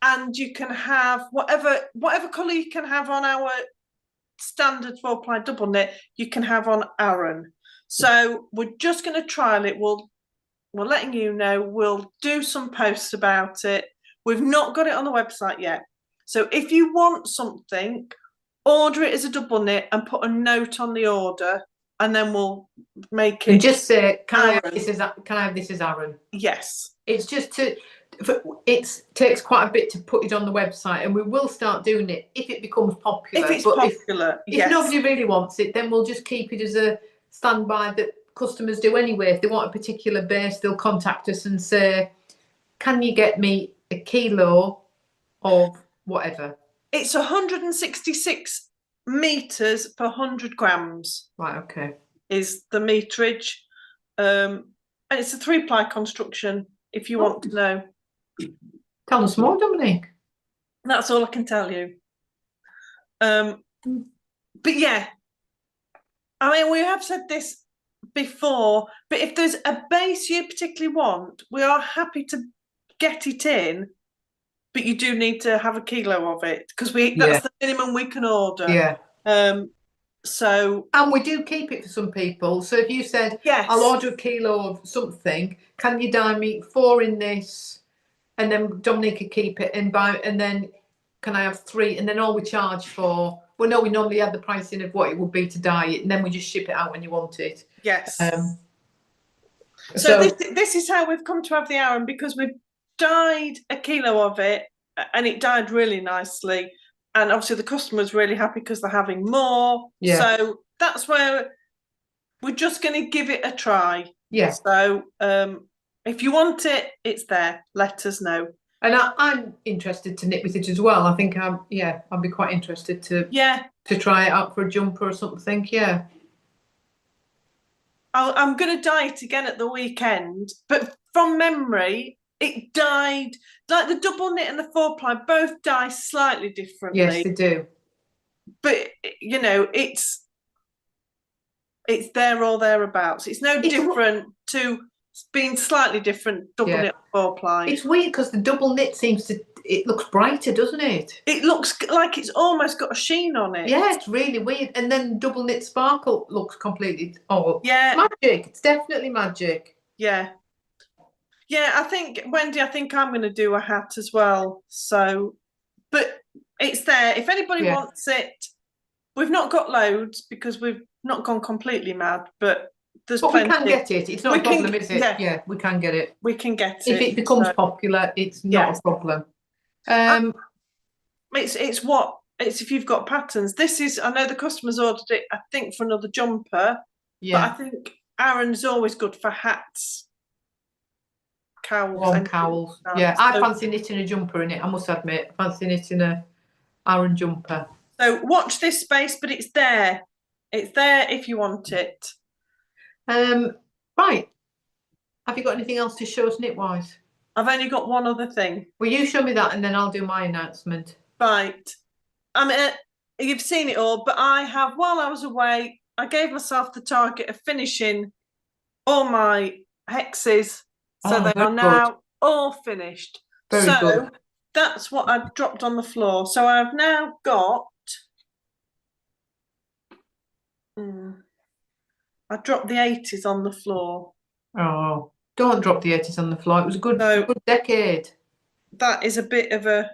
And you can have whatever colour you can have on our standard 4-ply double knit, you can have on Aran. So we're just going to trial it. We're letting you know. We'll do some posts about it. We've not got it on the website yet. So if you want something, order it as a double knit and put a note on the order, and then we'll make it. And just say, can I have this as Aran? Yes. It's just it takes quite a bit to put it on the website, and we will start doing it if it becomes popular. If it's popular, if nobody really wants it, then we'll just keep it as a standby that customers do anyway. If they want a particular base, they'll contact us and say, can you get me a kilo of whatever? It's 166 meters per 100 grams. Right, okay. Is the meterage. And it's a 3-ply construction, if you want to know. Tell us more, Dominique. That's all I can tell you. But yeah, I mean, we have said this before, but if there's a base you particularly want, we are happy to get it in, but you do need to have a kilo of it because that's the minimum we can order. Yeah. And we do keep it for some people. So if you said, yes, I'll order a kilo of something, can you dye me 4 in this? And then Dominique could keep it and then can I have 3? And then all we charge for, we normally add the pricing of what it would be to dye it, and then we just ship it out when you want it. Yes. So this is how we've come to have the Aran, because we've dyed a kilo of it and it dyed really nicely. And obviously the customer's really happy because they're having more. Yeah. So that's where we're just going to give it a try. Yeah. So if you want it, it's there. Let us know. And I'm interested to knit with it as well. I think I'd be quite interested to try it out for a jumper or something. Yeah. I'm going to dye it again at the weekend, but from memory, it dyed like the double knit and the 4-ply both dye slightly differently. Yes, they do. But you know, it's there or thereabouts. It's no different to being slightly different double knit 4-ply. It's weird because the double knit it looks brighter, doesn't it? It looks like it's almost got a sheen on it. Yeah, it's really weird. And then double knit sparkle looks completely magic. It's definitely magic. Yeah. Yeah, I think, Wendy, I'm going to do a hat as well. So, but it's there. If anybody wants it, we've not got loads because we've not gone completely mad, but there's plenty. We can get it. It's not a problem, is it? Yeah, we can get it. We can get it. If it becomes popular, it's not a problem. It's if you've got patterns. This is, I know the customer's ordered it, I think, for another jumper. Yeah. But I think Aran's always good for hats. Cowls. Yeah, I fancy knitting a jumper in it, I must admit. I fancy knitting a Aran jumper. So watch this space, but it's there. It's there if you want it. Right. Have you got anything else to show us knitwise? I've only got one other thing. Will you show me that and then I'll do my announcement? Right. You've seen it all, but while I was away, I gave myself the target of finishing all my hexes. So they are now all finished. Very good. That's what I've dropped on the floor. So I've now got... I dropped the 80s on the floor. Oh, don't drop the 80s on the floor. It was a good decade. That is a bit of a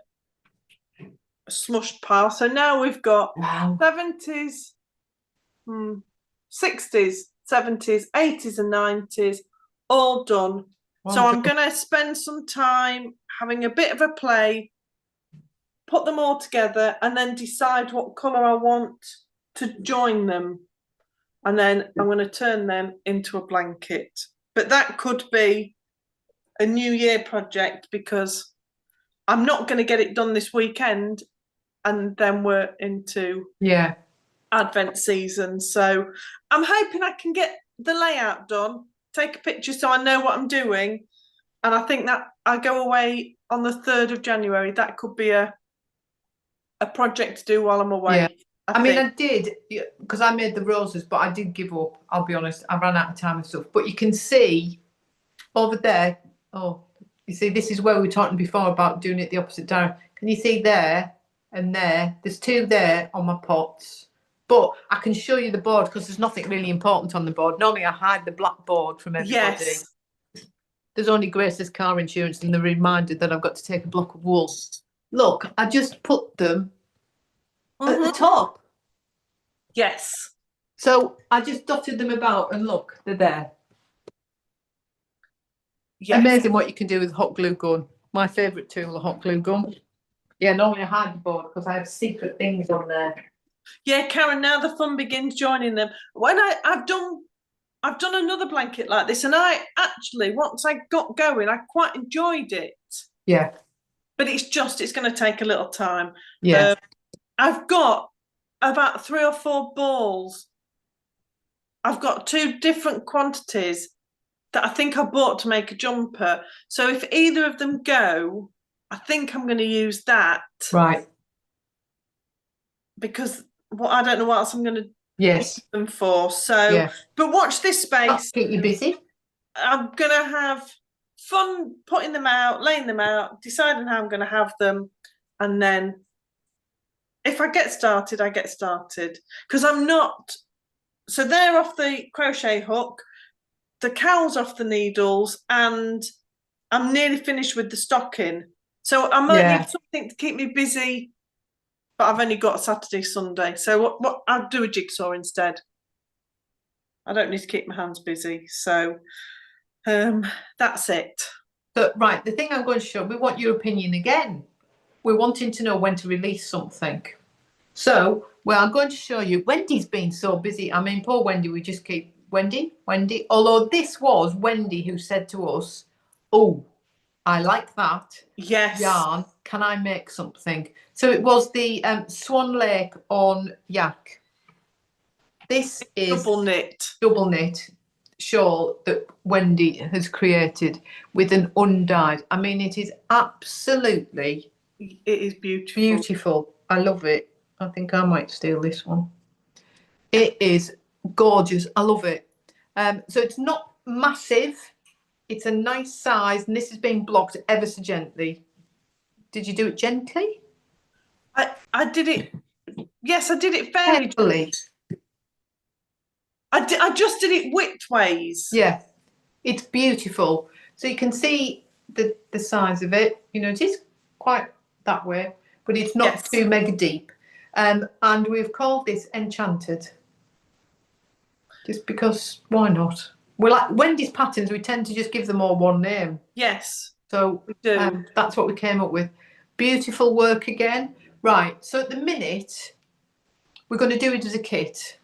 smushed pile. So now we've got 70s, 60s, 70s, 80s and 90s all done. So I'm going to spend some time having a bit of a play, put them all together and then decide what colour I want to join them. And then I'm going to turn them into a blanket. But that could be a New Year project because I'm not going to get it done this weekend and then we're into Advent season. So I'm hoping I can get the layout done, take a picture so I know what I'm doing. And I think that I go away on the 3rd of January. That could be a project to do while I'm away. Yeah. I mean, I did, because I made the roses, but I did give up. I'll be honest. I ran out of time and stuff. But you can see over there. Oh, you see, this is where we were talking before about doing it the opposite direction. Can you see there and there? There's 2 there on my pots. But I can show you the board because there's nothing really important on the board. Normally I hide the black board from everybody. Yes. There's only Grace's car insurance and the reminder that I've got to take a block of wool. Look, I just put them at the top. Yes. So I just dotted them about and look, they're there. Yes. Amazing what you can do with hot glue gun. My favourite tool, a hot glue gun. Yeah, normally I hide the board because I have secret things on there. Yeah, Karen, now the fun begins joining them. When I've done another blanket like this, and I actually, once I got going, I quite enjoyed it. Yeah. But it's going to take a little time. Yeah. I've got about 3 or 4 balls. I've got 2 different quantities that I think I bought to make a jumper. So if either of them go, I think I'm going to use that. Right. Because I don't know what else I'm going to use them for. So, but watch this space. I'll keep you busy. I'm going to have fun putting them out, laying them out, deciding how I'm going to have them. And then if I get started, I get started. Because I'm not... So they're off the crochet hook, the cowl's off the needles, and I'm nearly finished with the stocking. So I might need something to keep me busy, but I've only got Saturday, Sunday. So what I'll do a jigsaw instead. I don't need to keep my hands busy. So that's it. So, right, the thing I'm going to show, we want your opinion again. We're wanting to know when to release something. So, well, I'm going to show you. Wendy's been so busy. I mean, poor Wendy, we just keep... Wendy. Although this was Wendy who said to us, oh, I like that. Yes. Yarn. Can I make something? So it was the Swan Lake on yak. This is double knit shawl that Wendy has created with an undyed. I mean, it is absolutely... It is beautiful. Beautiful. I love it. I think I might steal this one. It is gorgeous. I love it. So it's not massive. It's a nice size, and this is being blocked ever so gently. Did you do it gently? I did it. Yes, I did it fairly gently. I just did it widthways. Yeah, it's beautiful. So you can see the size of it. You know, it is quite that way, but it's not too mega deep. And we've called this Enchanted. Just because, why not? We're like Wendy's patterns, we tend to just give them all one name. Yes. So we do. That's what we came up with. Beautiful work again. Right, so at the minute, we're going to do it as a kit.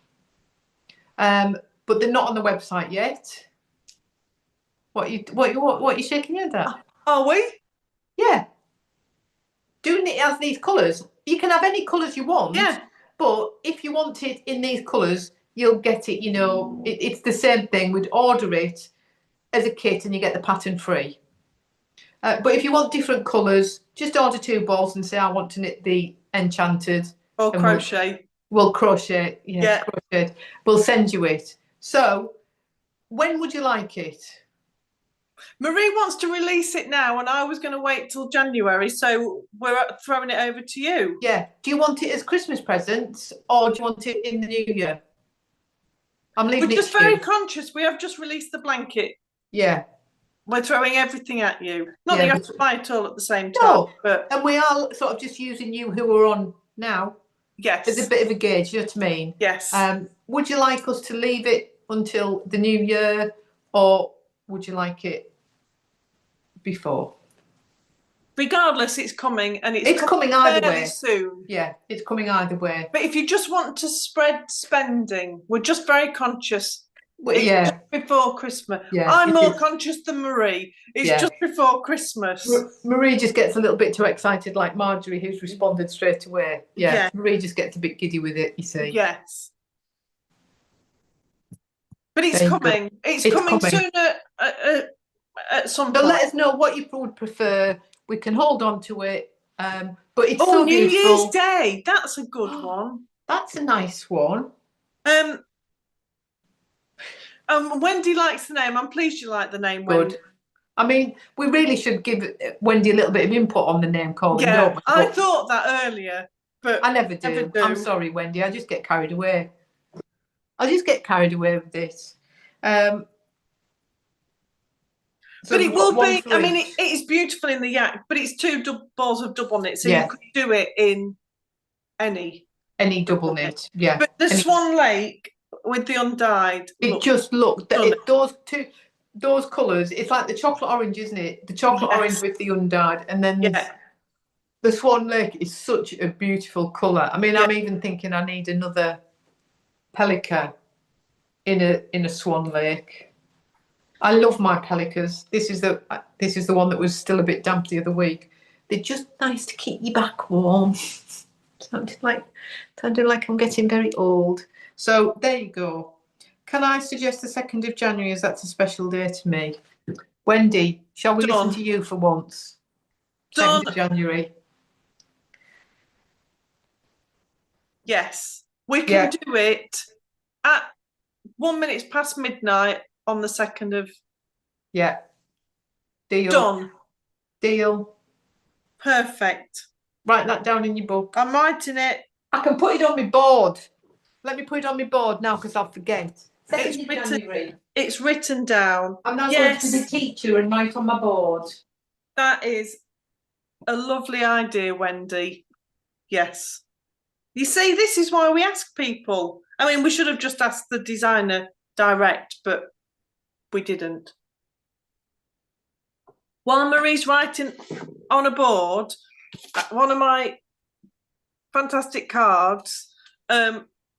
But they're not on the website yet. What are you shaking your head at? Are we? Yeah. Doing it as these colours. You can have any colours you want. Yeah. But if you want it in these colours, you'll get it, you know, it's the same thing. We'd order it as a kit and you get the pattern free. But if you want different colours, just order 2 balls and say, I want to knit the enchanted. Or crochet. We'll crochet, yes, crochet. We'll send you it. So, when would you like it? Marie wants to release it now, and I was going to wait till January, so we're throwing it over to you. Yeah. Do you want it as Christmas presents, or do you want it in the new year? I'm leaving We're just very conscious. We have just released the blanket. Yeah. We're throwing everything at you. Not that you have to buy it all at the same time. No, but and we are sort of just using you who are on now. Yes. As a bit of a gauge, you know what I mean? Yes. Would you like us to leave it until the new year, or would you like it before? Regardless, it's coming, and it's coming either way soon. Yeah, it's coming either way. But if you just want to spread spending, we're just very conscious. Just before Christmas. Yeah, I'm more conscious than Marie. It's just before Christmas. Marie just gets a little bit too excited, like Marjorie, who's responded straight away. Yeah. Marie just gets a bit giddy with it, you see. Yes. But it's coming. It's coming sooner at some point. So let us know what you would prefer. We can hold on to it. But it's so New beautiful. Year's Day. That's a good one. That's a nice one. Wendy likes the name. I'm pleased you like the name, Good. Wendy. I mean, we really should give Wendy a little bit of input on the name calling, don't we? I thought that earlier, but I never do. I'm sorry, Wendy. I just get carried away. I just get carried away with this. So but it will be. I mean, it is beautiful in the yak, but it's 2 balls of double knit, so you could do it in any double knit. Yeah. But the Swan Lake with the undyed, it just looked. Those colours. It's like the chocolate orange, isn't it? The chocolate orange with the undyed, and then the Swan Lake is such a beautiful colour. I mean, I'm even thinking I need another pelica in a Swan Lake. I love my pelicas. This is the one that was still a bit damp the other week. They're just nice to keep your back warm. Sounded like I'm getting very old. So there you go. Can I suggest the 2nd of January, as that's a special day to me? Wendy, shall we listen to you for once? 2nd of January. Yes, we can do it at 1 minute past midnight on the 2nd of. Yeah. Deal. Done. Deal. Perfect. Write that down in your book. I'm writing it. I can put it on my board. Let me put it on my board now, because I'll forget. It's written down. I'm now going to be the teacher and write on my board. That is a lovely idea, Wendy. Yes. You see, this is why we ask people. I mean, we should have just asked the designer direct, but we didn't. While Marie's writing on a board, one of my fantastic cards,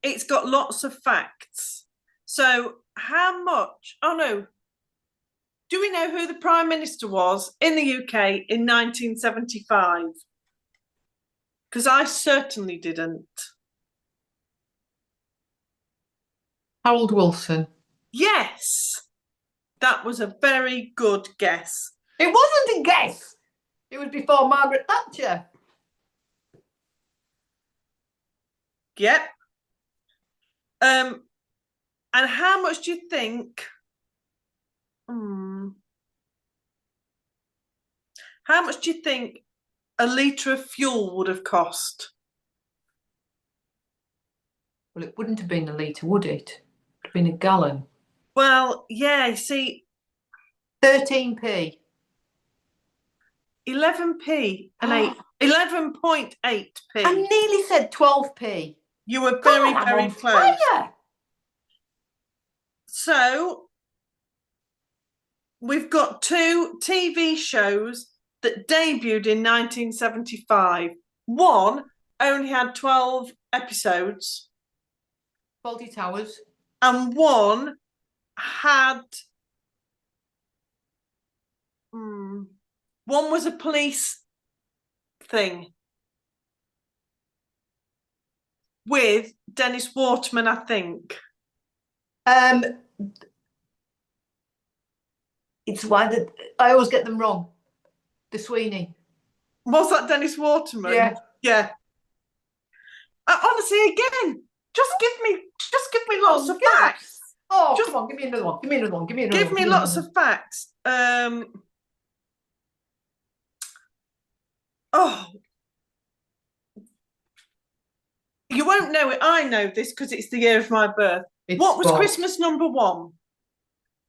it's got lots of facts. So how much, do we know who the Prime Minister was in the UK in 1975? Because I certainly didn't. Harold Wilson. Yes, that was a very good guess. It wasn't a guess. It was before Margaret Thatcher. Yep. And how much do you think? How much do you think a litre of fuel would have cost? Well, it wouldn't have been a litre, would it? It would have been a gallon. Well, yeah, you see. 13p. 11p and 11.8p. I nearly said 12p. You were very, very close. Fire. So we've got 2 TV shows that debuted in 1975. One only had 12 episodes. Fawlty Towers. And one had... one was a police thing. with Dennis Waterman, I think. It's why I always get them wrong. The Sweeney. Was that Dennis Waterman? Yeah. Yeah. Honestly, again, just give me lots of facts. Oh, come on, give me another one. Give me another one. Give me lots of facts. Oh, you won't know it. I know this because it's the year of my birth. What was Christmas #1?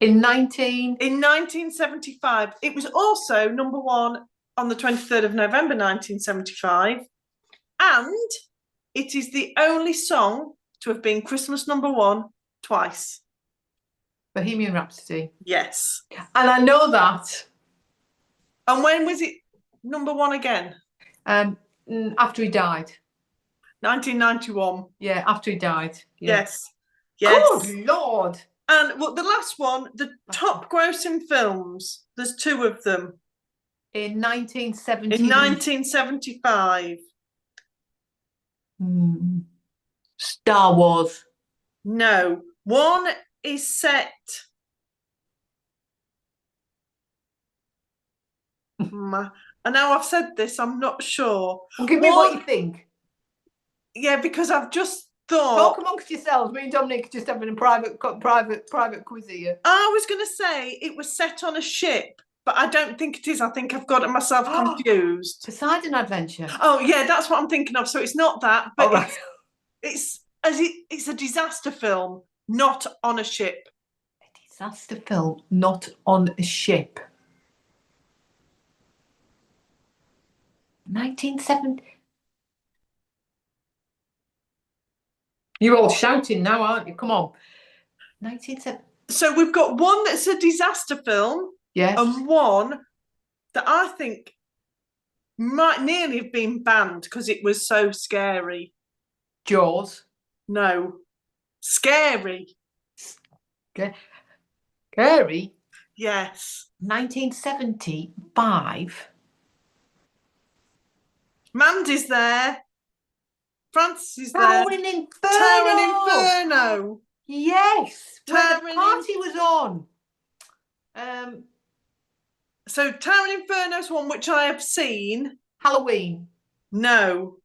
In 1975. It was also #1 on the 23rd of November 1975. And it is the only song to have been Christmas #1 twice. Bohemian Rhapsody. Yes. And I know that. And when was it #1 again? After he died. 1991. Yeah, after he died. Yeah. Yes. Yes. Good Lord. And well, the last one, the top grossing films, there's 2 of them. In 1970. In 1975. Star Wars. No. One is set. I know I've said this, I'm not sure. Well, give me what you think. Yeah, because I've just thought. Talk amongst yourselves. Me and Dominique are just having a private quiz here. I was going to say it was set on a ship, but I don't think it is. I think I've got myself confused. Poseidon Adventure. Oh yeah, that's what I'm thinking of. So it's not that, but it's a disaster film, not on a ship. A disaster film, not on a ship. 1970. You're all shouting now, aren't you? Come on. 1970. So we've got one that's a disaster film. Yes. And one that I think might nearly have been banned because it was so scary. Jaws. No. Scary. Scary? Yes. 1975. Mandy's there. Francis is there. Towering Inferno. Towering Inferno. Yes. Where the party was on. So Towering Inferno's one which I have seen. Halloween. No.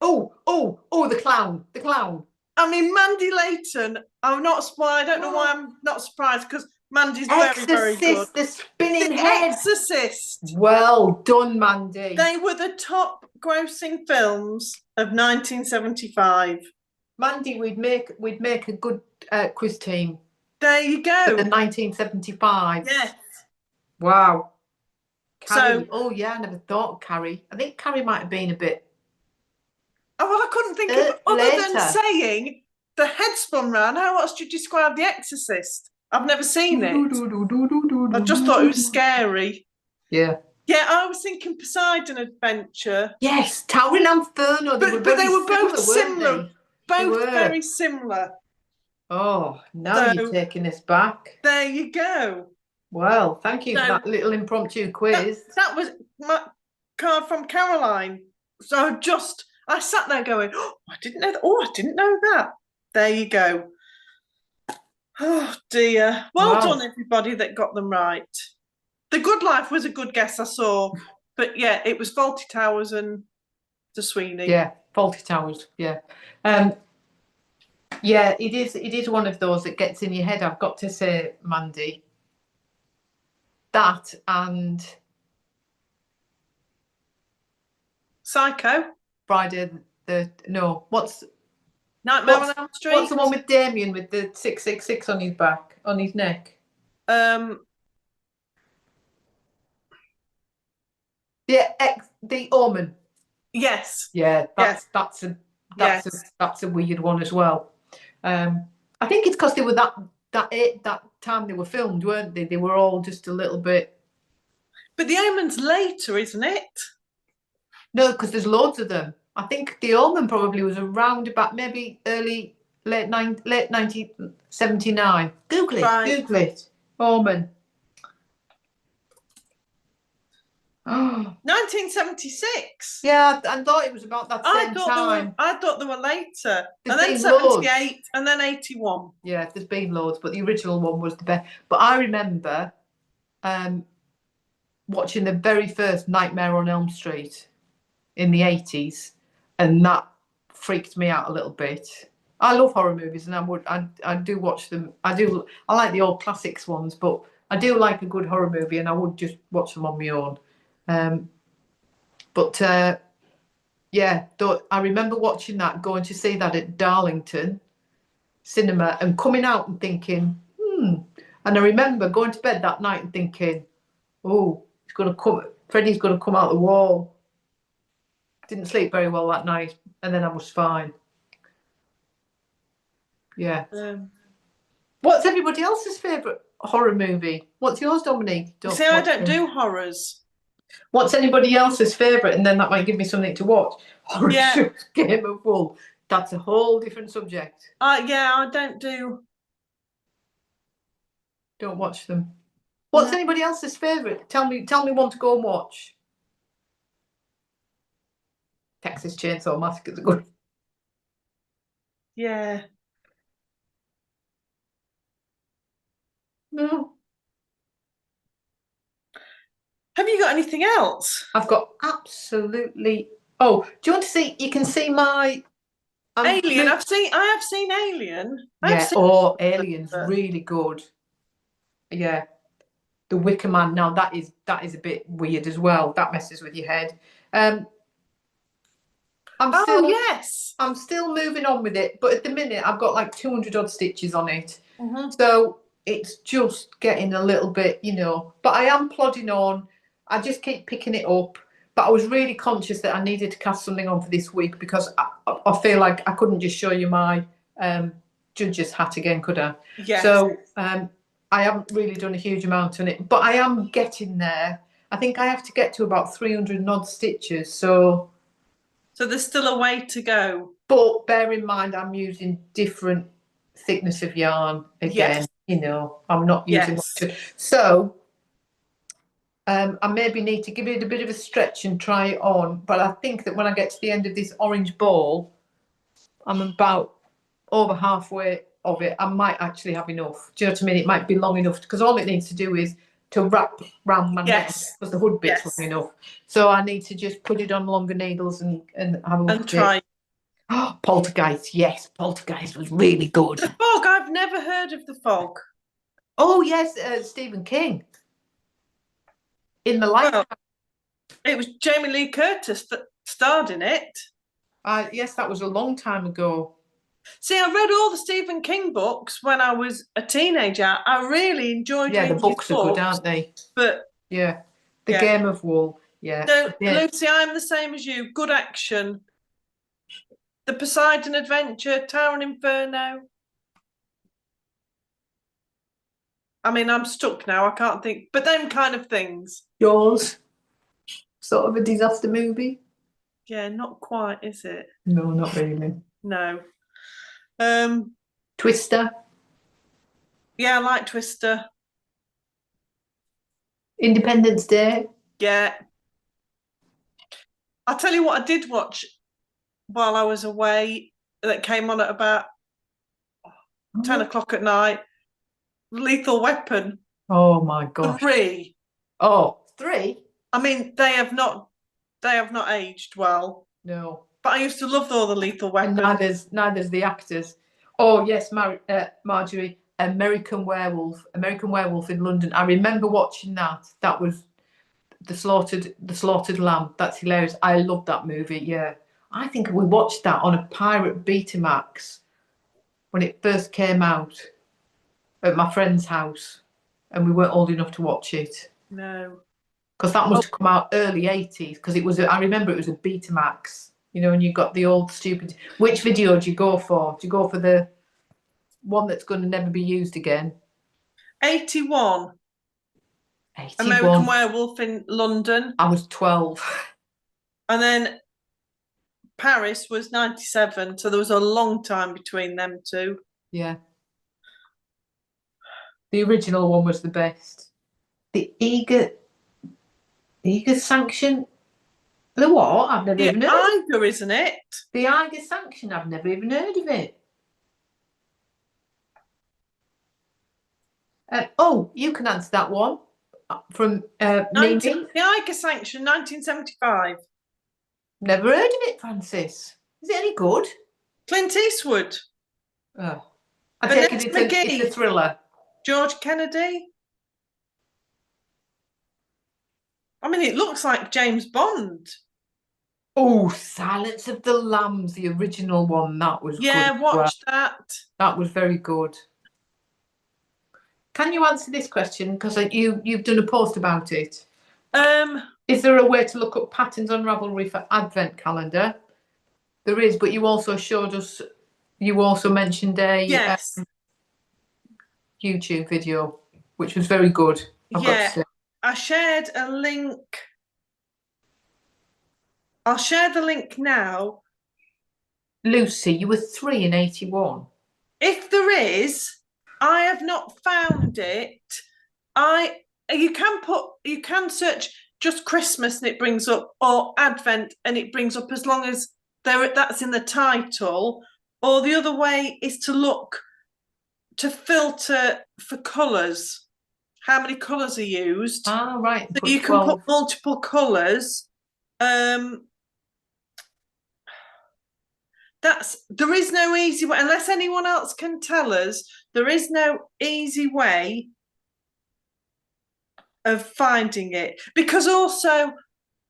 Oh, the clown. The clown. I mean, Mandy Layton. I'm not surprised. I don't know why I'm not surprised because Mandy's very, very good. The spinning head. Exorcist. Well done, Mandy. They were the top grossing films of 1975. Mandy, we'd make a good quiz team. There you go. For the 1975. Yes. Wow. Carrie. So, oh yeah, I never thought of Carrie. I think Carrie might have been a bit. Oh well, I couldn't think of other than saying the head spun round. How else do you describe The Exorcist? I've never seen it. I just thought it was scary. Yeah. Yeah, I was thinking Poseidon Adventure. Yes, Towering Inferno. But they were both similar. Both very similar. Oh, now you're taking us back. There you go. Well, thank you for that little impromptu quiz. That was my card from Caroline. So I sat there going, oh, I didn't know that. Oh, I didn't know that. There you go. Oh dear. Well done, everybody that got them right. The Good Life was a good guess, I saw. But yeah, it was Fawlty Towers and the Sweeney. Yeah, Fawlty Towers. Yeah. Yeah, it is one of those that gets in your head, I've got to say, Mandy. That and Psycho. Friday what's Nightmare on Elm Street? What's the one with Damien with the 666 on his back, on his neck? The Omen. Yes. Yeah, that's a weird one as well. I think it's because they were that time they were filmed, weren't they? They were all just a little bit. But The Omen's later, isn't it? No, because there's loads of them. I think The Omen probably was around about maybe late 1979. Google it. Right. Google it. Omen. 1976. Yeah, I thought it was about that same time. I thought they were later. There's and then 78 and then 81. Yeah, there's been loads, but the original one was the best. But I remember watching the very first Nightmare on Elm Street in the 80s, and that freaked me out a little bit. I love horror movies, and I do watch them. I like the old classics ones, but I do like a good horror movie, and I would just watch them on my own. Yeah, I remember watching that, going to see that at Darlington Cinema, and coming out and thinking, And I remember going to bed that night and thinking, oh, Freddie's going to come out the wall. Didn't sleep very well that night, and then I was fine. Yeah. What's everybody else's favourite horror movie? What's yours, Dominique? I don't do horrors. What's anybody else's favourite? And then that might give me something to watch. Horror shows, Game of Wool. That's a whole different subject. I don't watch them. What's anybody else's favourite? Tell me one to go and watch. Texas Chainsaw Massacre's a good. Yeah. No. Have you got anything else? I've got absolutely. Oh, do you want to see? You can see my Alien. I have seen Alien. Alien's really good. Yeah, the Wicker Man. Now that is a bit weird as well. That messes with your head. I'm still moving on with it, but at the minute I've got like 200 odd stitches on it. So it's just getting a little bit, but I am plodding on. I just keep picking it up. But I was really conscious that I needed to cast something on for this week, because I feel like I couldn't just show you my judge's hat again, could I? Yes. So I haven't really done a huge amount on it, but I am getting there. I think I have to get to about 300 odd stitches. So there's still a way to go. But bear in mind, I'm using different thickness of yarn again. Yes. I'm not using much. So I maybe need to give it a bit of a stretch and try it on. But I think that when I get to the end of this orange ball, I'm about over halfway of it. I might actually have enough. Do you know what I mean? It might be long enough, because all it needs to do is to wrap round my neck, because the hood bit's long enough. So I need to just put it on longer needles and have a look and try. Oh, Poltergeist, yes, Poltergeist was really good. The Fog, I've never heard of The Fog. Oh yes, Stephen King. In the light. Well, it was Jamie Lee Curtis that starred in it. Yes, that was a long time ago. See, I read all the Stephen King books when I was a teenager. I really enjoyed reading the books are good, aren't they? But the Game of Wool. So Lucy, I'm the same as you. Good action. The Poseidon Adventure, Tower and Inferno. I mean, I'm stuck now. I can't think. But them kind of things. Yours? Sort of a disaster movie? Yeah, not quite, is it? No, not really. No. Twister? Yeah, I like Twister. Independence Day? Yeah. I'll tell you what I did watch while I was away that came on at about 10 o'clock at night. Lethal Weapon. Oh my God. 3. Oh, 3? I mean, they have not aged well. No. But I used to love all the Lethal Weapon. And neither's the actors. Oh yes, Marjorie, American Werewolf in London. I remember watching that. That was the slaughtered lamb. That's hilarious. I love that movie. Yeah. I think we watched that on a pirate Betamax when it first came out at my friend's house, and we weren't old enough to watch it. No. Because that must have come out early 80s, because I remember it was a Betamax, and you got the old stupid. Which video do you go for? Do you go for the one that's going to never be used again? 81. American Werewolf in London. I was 12. And then Paris was 97, so there was a long time between them two. Yeah. The original one was the best. The Eiger sanction. The what? I've never even heard. Eiger, isn't it? The Eiger sanction. I've never even heard of it. Oh, you can answer that one from Mimi. The Eiger sanction, 1975. Never heard of it, Francis. Is it any good? Clint Eastwood. Oh, I take it it's a thriller. George Kennedy. I mean, it looks like James Bond. Oh, Silence of the Lambs, the original one. That was good. Yeah, watch that. That was very good. Can you answer this question? Because you've done a post about it. Is there a way to look up patterns on Ravelry for Advent calendar? There is, but you also showed us. You also mentioned a YouTube video, which was very good. I've got to say. I shared a link. I'll share the link now. Lucy, you were 3 in 81. If there is, I have not found it. You can search just Christmas and it brings up, or Advent and it brings up, as long as that's in the title. Or the other way is to filter for colours. How many colours are used? Ah, right. So you can put multiple colours. There is no easy way, unless anyone else can tell us. There is no easy way of finding it, because also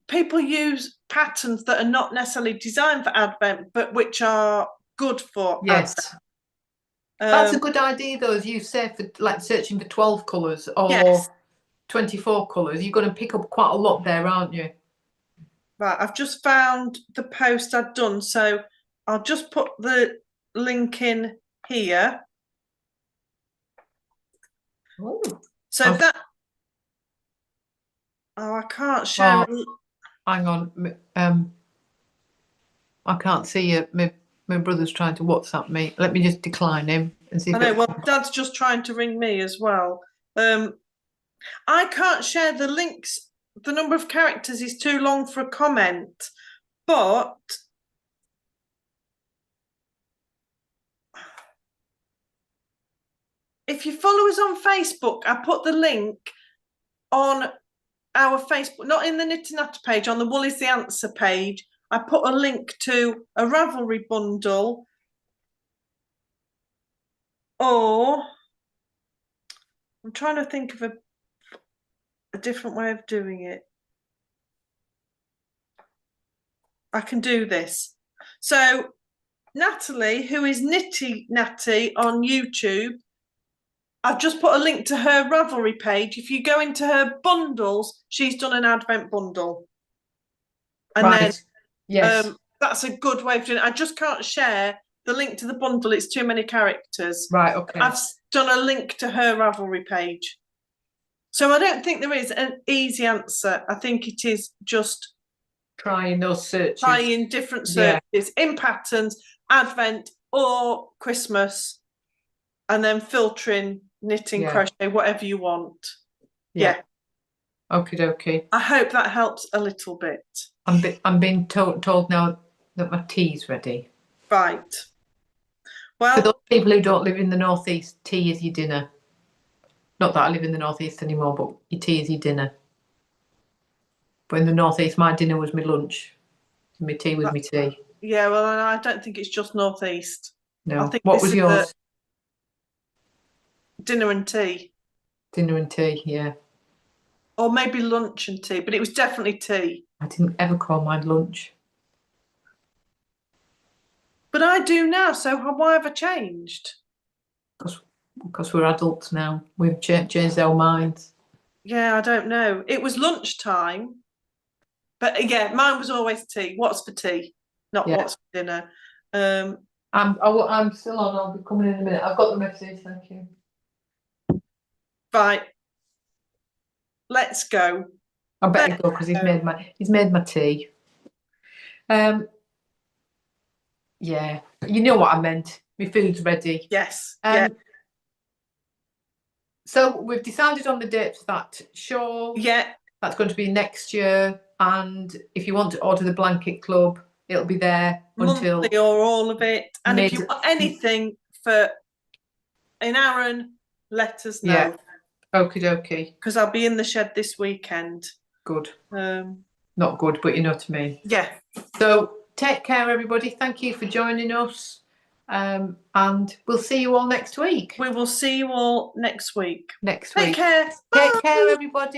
people use patterns that are not necessarily designed for Advent, but which are good for Advent. That's a good idea, though, as you say, for like searching for 12 colours or 24 colours. You're going to pick up quite a lot there, aren't you? Right, I've just found the post I've done, so I'll just put the link in here. Ooh. So that. Oh, I can't share it. Hang on. I can't see you. My brother's trying to WhatsApp me. Let me just decline him and see. I know. Well, Dad's just trying to ring me as well. I can't share the links. The number of characters is too long for a comment, but if you follow us on Facebook, I put the link on our Facebook, not in the Knit and Natter page, on the Wool is the Answer page. I put a link to a Ravelry bundle, or I'm trying to think of a different way of doing it. I can do this. So Natalie, who is Knitty Natty on YouTube, I've just put a link to her Ravelry page. If you go into her bundles, she's done an Advent bundle. And then that's a good way of doing it. I just can't share the link to the bundle. It's too many characters. Right, okay. I've done a link to her Ravelry page. So I don't think there is an easy answer. I think it is just trying those searches. Trying different searches in patterns, Advent or Christmas, and then filtering knitting, crochet, whatever you want. Yeah. Okie dokie. I hope that helps a little bit. I'm being told now that my tea's ready. Right. Well, for those people who don't live in the northeast, tea is your dinner. Not that I live in the northeast anymore, but your tea is your dinner. But in the northeast, my dinner was my lunch. My tea was my tea. Yeah, well, I don't think it's just northeast. No. I think what was yours? Dinner and tea. Dinner and tea, yeah. Or maybe lunch and tea, but it was definitely tea. I didn't ever call mine lunch. But I do now, so why have I changed? Because we're adults now. We've changed our minds. Yeah, I don't know. It was lunchtime. But yeah, mine was always tea. What's for tea? Not what's for dinner. I'm still on. I'll be coming in a minute. I've got the message. Thank you. Right. Let's go. I better go because he's made my tea. Yeah, you know what I meant. My food's ready. Yes. So we've decided on the dates for that shawl. Yeah. That's going to be next year. And if you want to order the blanket club, it'll be there until monthly or all of it. And if you want anything in Aran, let us know. Yeah. Okie dokie. Because I'll be in the shed this weekend. Good. Not good, but you know what I mean. Yeah. So take care, everybody. Thank you for joining us. And we'll see you all next week. We will see you all next week. Take care. Take care, everybody.